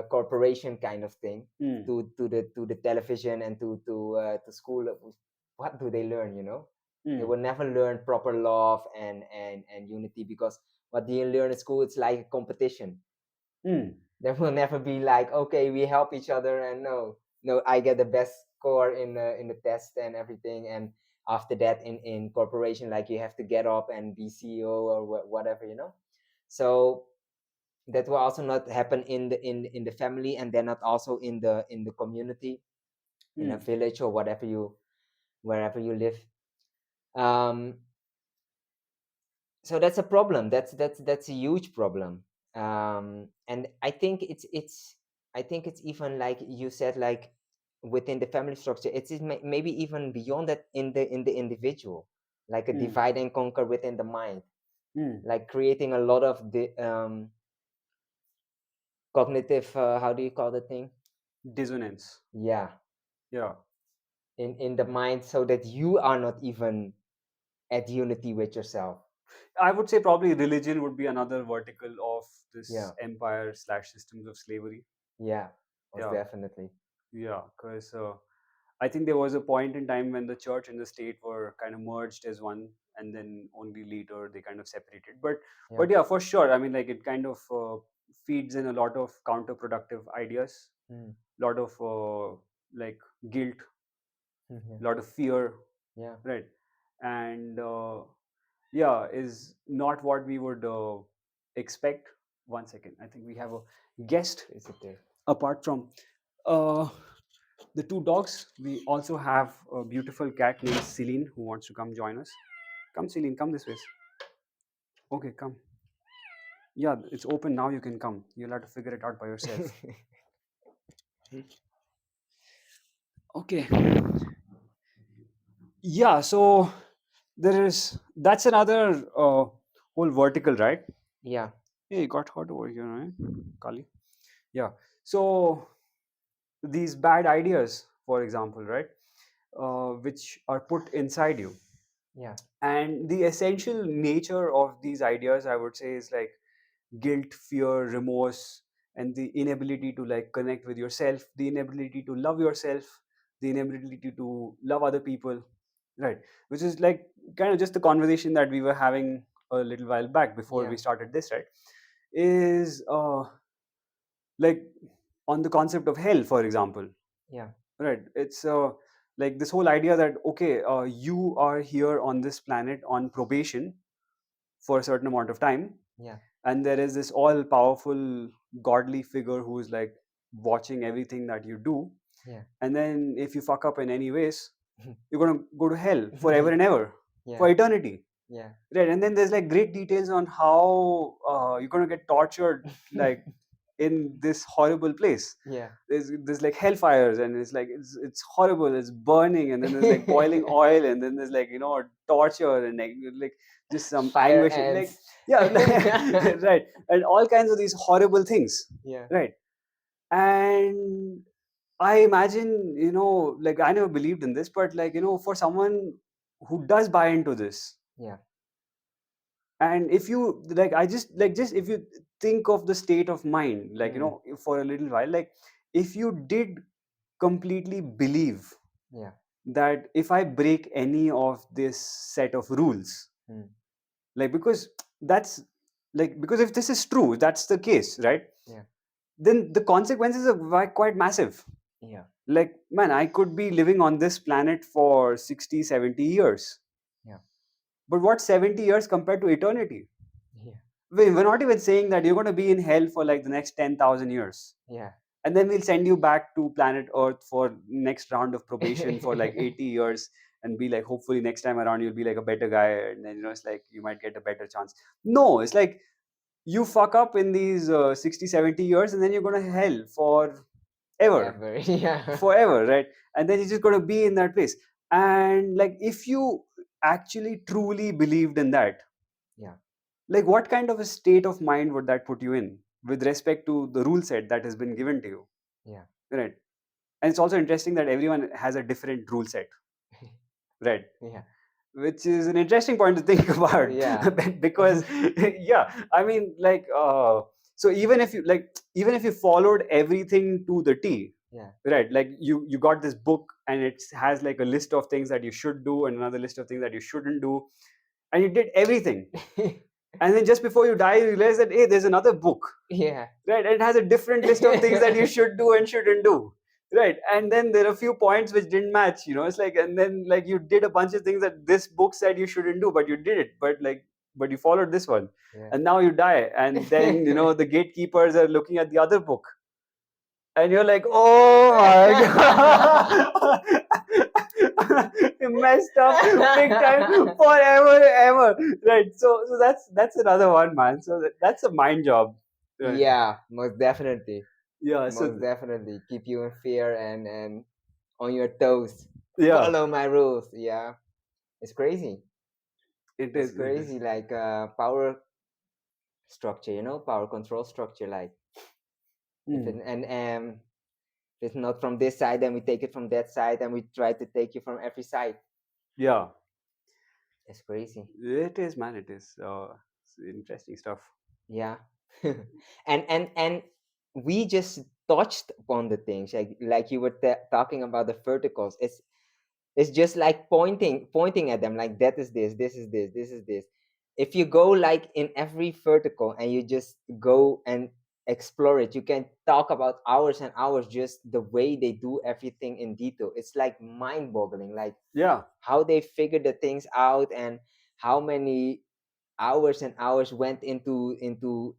corporation kind of thing, to the television and to school, what do they learn? They will never learn proper love and unity, because what do you learn at school? It's like a competition. There will never be like, okay, we help each other, and no, I get the best score in the test and everything, and after that in corporation, like, you have to get up and be CEO or whatever. So that will also not happen in the family, and then not also in the community, in a village or wherever you live. So that's a problem. That's a huge problem. And I think it's even like you said, like within the family structure, maybe even beyond that, in the individual, like a divide and conquer within the mind, like creating a lot of the cognitive, how do you call the thing? Dissonance. Yeah, Yeah. in the mind, so that you are not even at unity with yourself. I would say probably religion would be another vertical of this Yeah. empire slash systems of slavery. Yeah, most Yeah. definitely. Yeah, because I think there was a point in time when the church and the state were kind of merged as one, and then only later they kind of separated. But yeah, for sure. I mean, like it kind of feeds in a lot of counterproductive ideas, lot of like guilt, lot of fear, Yeah. right? And yeah, is not what we would expect. One second, I think we have a guest. Is it there? Apart from the two dogs, we also have a beautiful cat named Celine who wants to come join us. Come, Celine, come this way. Okay, come. Yeah, it's open now. You can come. You'll have to figure it out by yourself. Okay. Yeah, so that's another whole vertical, right? Yeah. Hey, it got hot over here, right? Kali. Yeah. So these bad ideas, for example, right, which are put inside you. Yeah. And the essential nature of these ideas, I would say, is like guilt, fear, remorse, and the inability to like connect with yourself, the inability to love yourself, the inability to love other people, right? Which is like kind of just the conversation that we were having a little while back before we started this, right? Is like on the concept of hell, for example. Yeah. Right. It's like this whole idea that okay, you are here on this planet on probation for a certain amount of time, Yeah. and there is this all powerful godly figure who is like watching everything that you do, Yeah. and then if you fuck up in any ways, you're going to go to hell forever and ever, Yeah. for eternity. Yeah. Right, and then there's like great details on how you're going to get tortured, like in this horrible place. Yeah. There's like hellfires, and it's horrible, it's burning, and then there's like boiling oil, and then there's like torture, and like just some Fire anguish, like ants. yeah, like, right, and all kinds of these horrible things, Yeah. right? And I imagine, like I never believed in this, but like for someone who does buy into this, Yeah. and if you like, I just if you think of the state of mind, like for a little while, like if you did completely believe Yeah. that if I break any of this set of rules, Mm. like because that's like because if this is true, that's the case, right? Yeah. Then the consequences are quite massive. Yeah. Like man, I could be living on this planet for 60, 70 years, Yeah. but what's 70 years compared to eternity? Yeah. We're not even saying that you're going to be in hell for like the next 10,000 years, Yeah. and then we'll send you back to planet earth for next round of probation for like 80 years, and be like, hopefully next time around you'll be like a better guy, and then it's like you might get a better chance. No, it's like you fuck up in these 60, 70 years, and then you're going to hell for ever, Ever. Yeah. forever, right? And then you're just going to be in that place. And like if you actually truly believed in that, Yeah. like what kind of a state of mind would that put you in with respect to the rule set that has been given to you, Yeah. right? And it's also interesting that everyone has a different rule set, right? Yeah. Which is an interesting point to think about. Yeah. Because yeah, I mean like so even if you followed everything to the T, Yeah. right? Like you got this book, and it has like a list of things that you should do and another list of things that you shouldn't do, and you did everything, and then just before you die you realize that hey, there's another book, Yeah. right? It has a different list of things that you should do and shouldn't do, right? And then there are a few points which didn't match, it's like, and then like you did a bunch of things that this book said you shouldn't do, but you did it, but you followed this one, Yeah. and now you die, and then the gatekeepers are looking at the other book, and you're like, oh my god, you messed up big time, forever ever, right? So that's another one, man. So that's a mind job, right? Yeah, most definitely. Yeah, so Most definitely. Keep you in fear and on your toes. yeah, Follow my rules. Yeah. It's crazy. it It's is. It is. crazy. Like power structure, power control structure. Like if it, Mm. and if it's not from this side, then we take it from that side, and we try to take you from every side. Yeah, It's crazy. it is, man. It is. It's interesting stuff. Yeah. And we just touched upon the things like you were talking about the verticals. It's just like pointing at them, like that is this, this is this, this is this. If you go like in every vertical and you just go and explore it, you can talk about hours and hours, just the way they do everything in detail. It's like mind-boggling, like Yeah, how they figured the things out, and how many hours and hours went into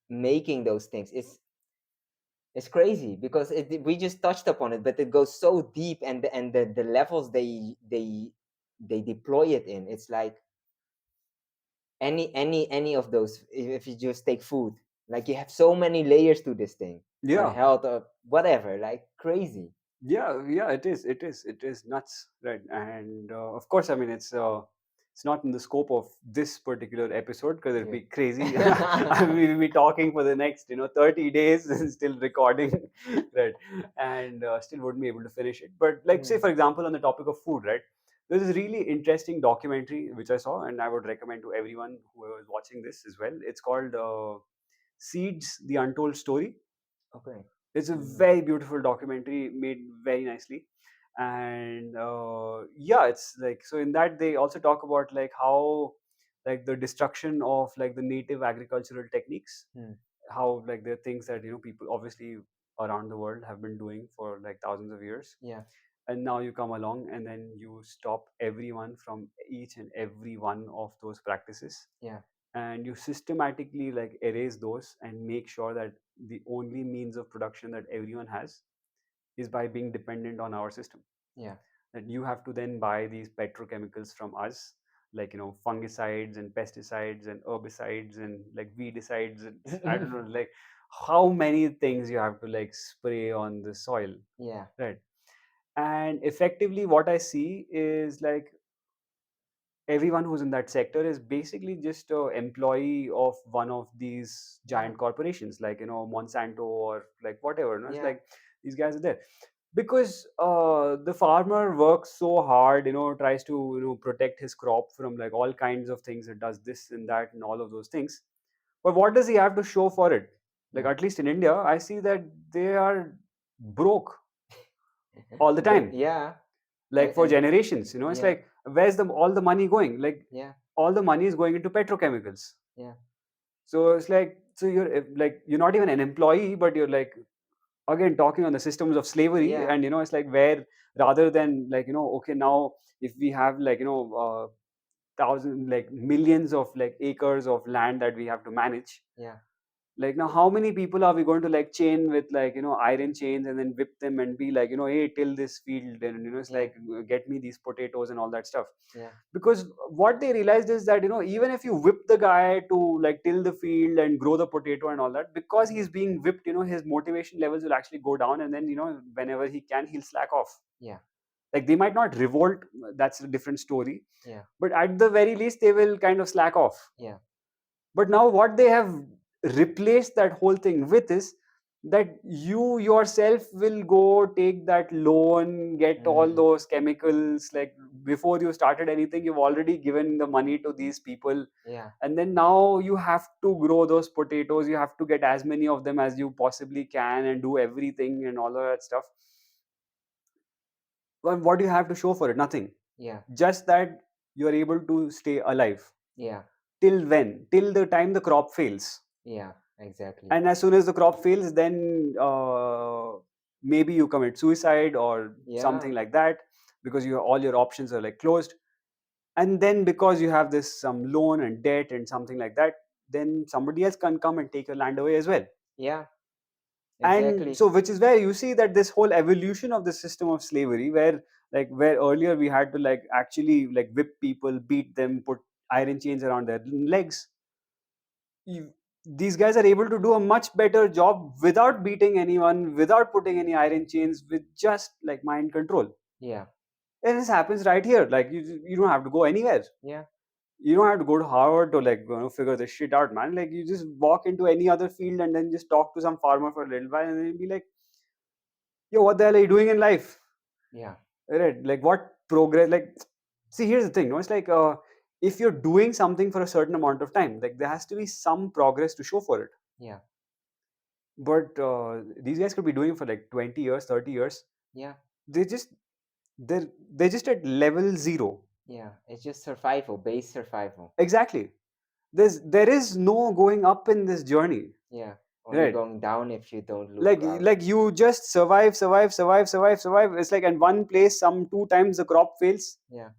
making those things. It's crazy because we just touched upon it, but it goes so deep, and the levels they deploy it in. It's like any of those. If you just take food, like you have so many layers to this thing, or yeah, health, or whatever, like crazy. yeah. It is nuts, right? And of course, I mean, it's not in the scope of this particular episode because it'd be crazy. I mean, we'll be talking for the next 30 days and still recording, right? And still wouldn't be able to finish it. But like, say for example, on the topic of food, right? There's this really interesting documentary which I saw, and I would recommend to everyone who is watching this as well. It's called Seeds: The Untold Story. Okay. It's a very beautiful documentary made very nicely. And yeah, it's like, so in that they also talk about like how like the destruction of like the native agricultural techniques, Hmm. how like there are things that people obviously around the world have been doing for like thousands of years, Yeah. and now you come along and then you stop everyone from each and every one of those practices, Yeah. and you systematically like erase those and make sure that the only means of production that everyone has is by being dependent on our system. Yeah. That you have to then buy these petrochemicals from us, like fungicides and pesticides and herbicides and like weedicides and I don't know, like how many things you have to like spray on the soil, Yeah. right? And effectively what I see is like everyone who's in that sector is basically just a employee of one of these Yeah. giant corporations, like Monsanto or like whatever. It's Yeah. like these guys are there because the farmer works so hard, tries to protect his crop from like all kinds of things. It does this and that and all of those things, but what does he have to show for it? Like Yeah. at least in India I see that they are broke all the time, Yeah. like for And generations. It's yeah. like where's the all the money going? Like Yeah. all the money is going into petrochemicals. Yeah. So it's like, so you're not even an employee, but you're like again talking on the systems of slavery. Yeah. And it's like where rather than like okay, now if we have like thousand like millions of like acres of land that we have to manage, Yeah. like now how many people are we going to like chain with like iron chains and then whip them and be like hey, till this field, and it's Yeah. like get me these potatoes and all that stuff. Yeah. Because what they realized is that even if you whip the guy to like till the field and grow the potato and all that, because he's being whipped, his motivation levels will actually go down, and then whenever he can, he'll slack off. Yeah. Like they might not revolt, that's a different story, Yeah. but at the very least they will kind of slack off. Yeah. But now what they have replaced that whole thing with is that you yourself will go take that loan, get all Mm. those chemicals. Like before you started anything, you've already given the money to these people, Yeah. and then now you have to grow those potatoes. You have to get as many of them as you possibly can and do everything and all of that stuff. Well, what do you have to show for it? Nothing. Yeah. Just that you are able to stay alive. Yeah. Till when? Till the time the crop fails. Yeah. Exactly. And as soon as the crop fails, then maybe you commit suicide or Yeah. something like that, because all your options are like closed. And then because you have this some loan and debt and something like that, then somebody else can come and take your land away as well. Yeah. And Exactly. so which is where you see that this whole evolution of the system of slavery, where earlier we had to like actually like whip people, beat them, put iron chains around their legs, these guys are able to do a much better job without beating anyone, without putting any iron chains, with just like mind control. Yeah. And this happens right here. Like you don't have to go anywhere. Yeah. You don't have to go to Harvard to like figure this shit out, man. Like you just walk into any other field and then just talk to some farmer for a little while, and then you'll be like, "Yo, what the hell are you doing in life?" Yeah. Right? Like what progress? Like, see, here's the thing. It's like if you're doing something for a certain amount of time, like there has to be some progress to show for it. Yeah. But these guys could be doing it for like 20 years, 30 years. Yeah. They just they're just at level zero. Yeah. It's just survival, base survival. Exactly. There is no going up in this journey. Yeah. Only Right. going down if you don't Like look out. like you just survive, survive, survive, survive, survive. It's like in one place, some two times the crop fails, Yeah.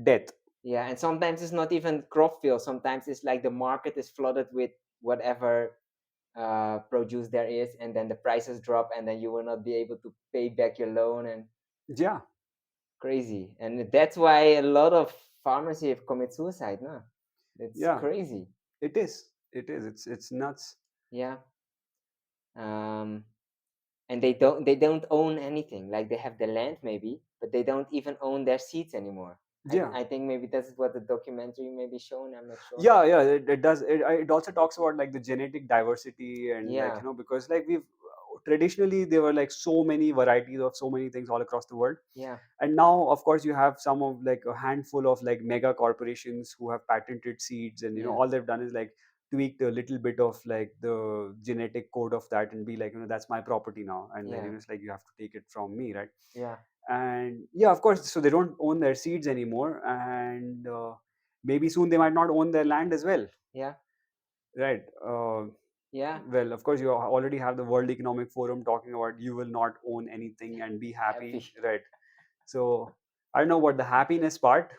death. Yeah. And sometimes it's not even crop field. Sometimes it's like the market is flooded with whatever produce there is, and then the prices drop, and then you will not be able to pay back your loan, and Yeah. crazy. And that's why a lot of farmers here commit suicide. No, that's Yeah. crazy. It is. It is. It's nuts. Yeah. And they don't own anything. Like they have the land maybe, but they don't even own their seeds anymore. Yeah. I think maybe that's what the documentary may be shown. I'm not sure. Yeah, it does. It also talks about like the genetic diversity and like Yeah. because like we've traditionally there were like so many varieties of so many things all across the world. Yeah. And now of course you have some of like a handful of like mega corporations who have patented seeds, and Yeah. all they've done is like tweaked a little bit of like the genetic code of that and be like that's my property now, and then Yeah. it's like you have to take it from me, right? Yeah. And yeah, of course, so they don't own their seeds anymore, and maybe soon they might not own their land as well, Yeah. right? Yeah, Well, of course, you already have the World Economic Forum talking about you will not own anything and be happy, happy. right? So I don't know what the happiness part,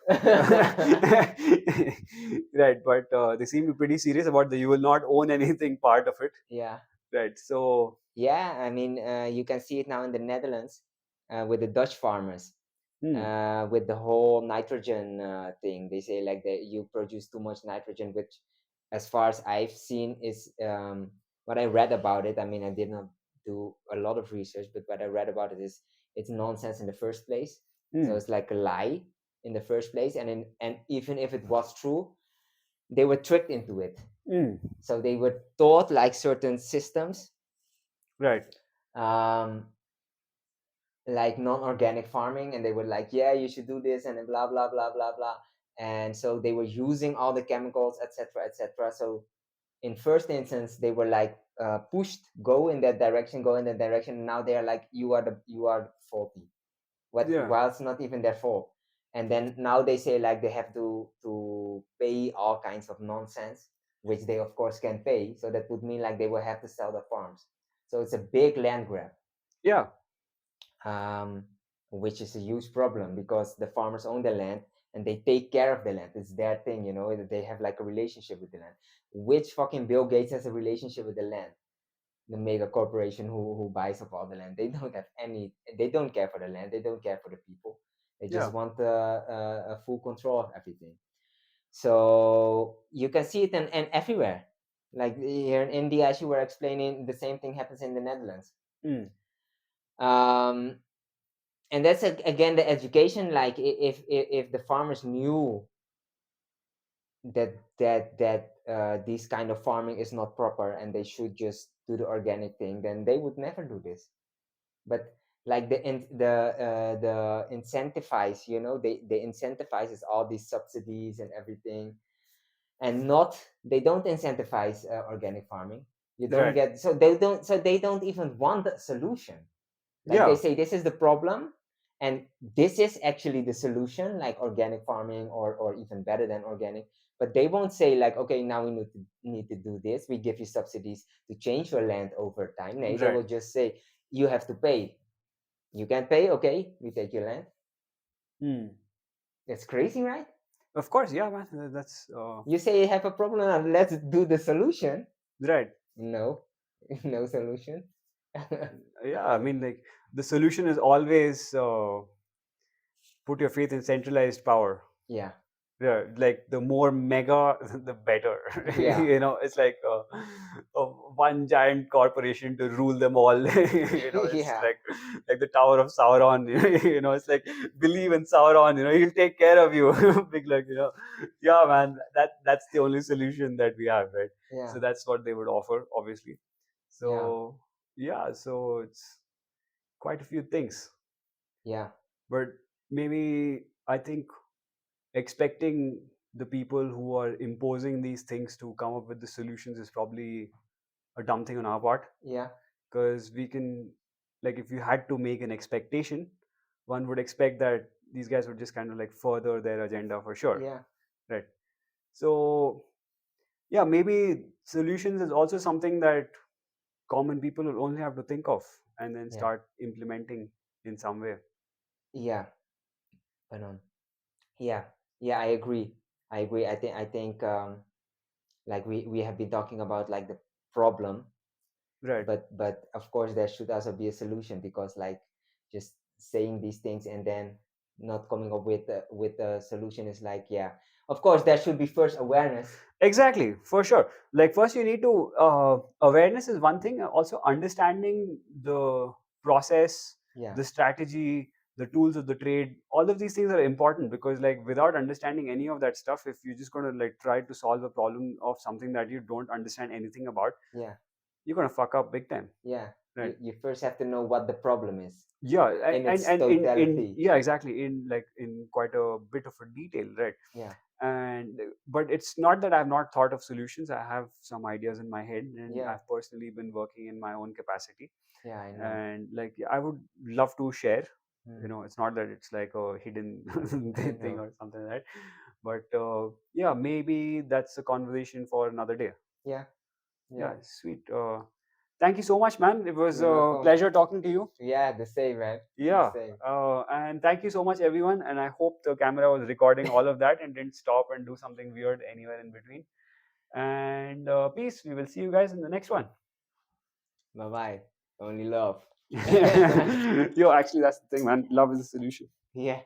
right? But they seem to be pretty serious about the you will not own anything part of it, Yeah. right? So, Yeah, I mean, you can see it now in the Netherlands with the Dutch farmers, hmm, with the whole nitrogen thing. They say like that you produce too much nitrogen, which, as far as I've seen, is what I read about it. I mean, I did not do a lot of research, but what I read about it is it's nonsense in the first place. So hmm, it's like a lie in the first place, and even if it was true, they were tricked into it. hmm, So they were taught like certain systems. right, Um, like non-organic farming, and they were like, yeah, you should do this, and then blah blah blah blah blah. And so they were using all the chemicals, etc etc. So in first instance they were like pushed, go in that direction, go in that direction. Now they are like, you are faulty, what, yeah, while it's not even their fault. And then now they say like they have to pay all kinds of nonsense, which they of course can pay. So that would mean like they will have to sell the farms. So it's a big land grab, yeah, um, which is a huge problem because the farmers own the land and they take care of the land. It's their thing, you know, that they have like a relationship with the land. Which fucking Bill Gates has a relationship with the land? The mega corporation who buys up all the land. They don't have any, they don't care for the land, they don't care for the people. They just yeah, want a full control of everything. So you can see it in everywhere. Like here in India, as you were explaining, the same thing happens in the Netherlands. hmm, Um, and that's again the education. Like if the farmers knew that this kind of farming is not proper and they should just do the organic thing, then they would never do this. But like the incentivize, you know, they incentivizes all these subsidies and everything, and not, they don't incentivize organic farming. You don't right, get, so they don't even want a solution. Like they yeah, say this is the problem and this is actually the solution, like organic farming, or even better than organic. But they won't say like, okay, now we need to do this, we give you subsidies to change your land over time. No, they right, will just say you have to pay. You can't pay, okay, we take your land. hmm. That's crazy, right? Of course, yeah, man. That's You say you have a problem and let's do the solution. right. No. No solution. Yeah, I mean, like the solution is always put your faith in centralized power. Yeah. Yeah, like the more mega, the better. Yeah. It's like one giant corporation to rule them all. It's Yeah. like the Tower of Sauron. It's like believe in Sauron. He'll take care of you. Big like yeah, man. That's the only solution that we have, right? Yeah. So that's what they would offer, obviously. Yeah. So yeah, so it's quite a few things, Yeah. but maybe I think expecting the people who are imposing these things to come up with the solutions is probably a dumb thing on our part, Yeah. because we can, like, if you had to make an expectation, one would expect that these guys would just kind of like further their agenda for sure, Yeah. right? So yeah, maybe solutions is also something that common people will only have to think of and then Yeah. start implementing in some way. Yeah. But yeah. Yeah, I agree. I agree. I think like we have been talking about like the problem, Right. but of course there should also be a solution, because like just saying these things and then not coming up with a solution is like, yeah, of course there should be first awareness. Exactly, for sure. Like first, you need to awareness is one thing. Also, understanding the process, Yeah. the strategy, the tools of the trade. All of these things are important, because, like, without understanding any of that stuff, if you're just going to like try to solve a problem of something that you don't understand anything about, Yeah. you're going to fuck up big time, Yeah. right? You first have to know what the problem is Yeah, in its and in totality. yeah, exactly, in like in quite a bit of a detail, right? Yeah. And but it's not that I've not thought of solutions. I have some ideas in my head, and Yeah. I've personally been working in my own capacity, Yeah, I know. and like I would love to share. Hmm. It's not that it's like a hidden I thing know. or something like that, but yeah, maybe that's a conversation for another day. Yeah. Yeah, sweet. Thank you so much, man. It was You're a welcome. pleasure talking to you. Yeah, the same, man. Yeah. The same. And thank you so much, everyone. And I hope the camera was recording all of that and didn't stop and do something weird anywhere in between. And peace. We will see you guys in the next one. Bye bye. Only love. Yo, actually, that's the thing, man. Love is the solution. Yeah.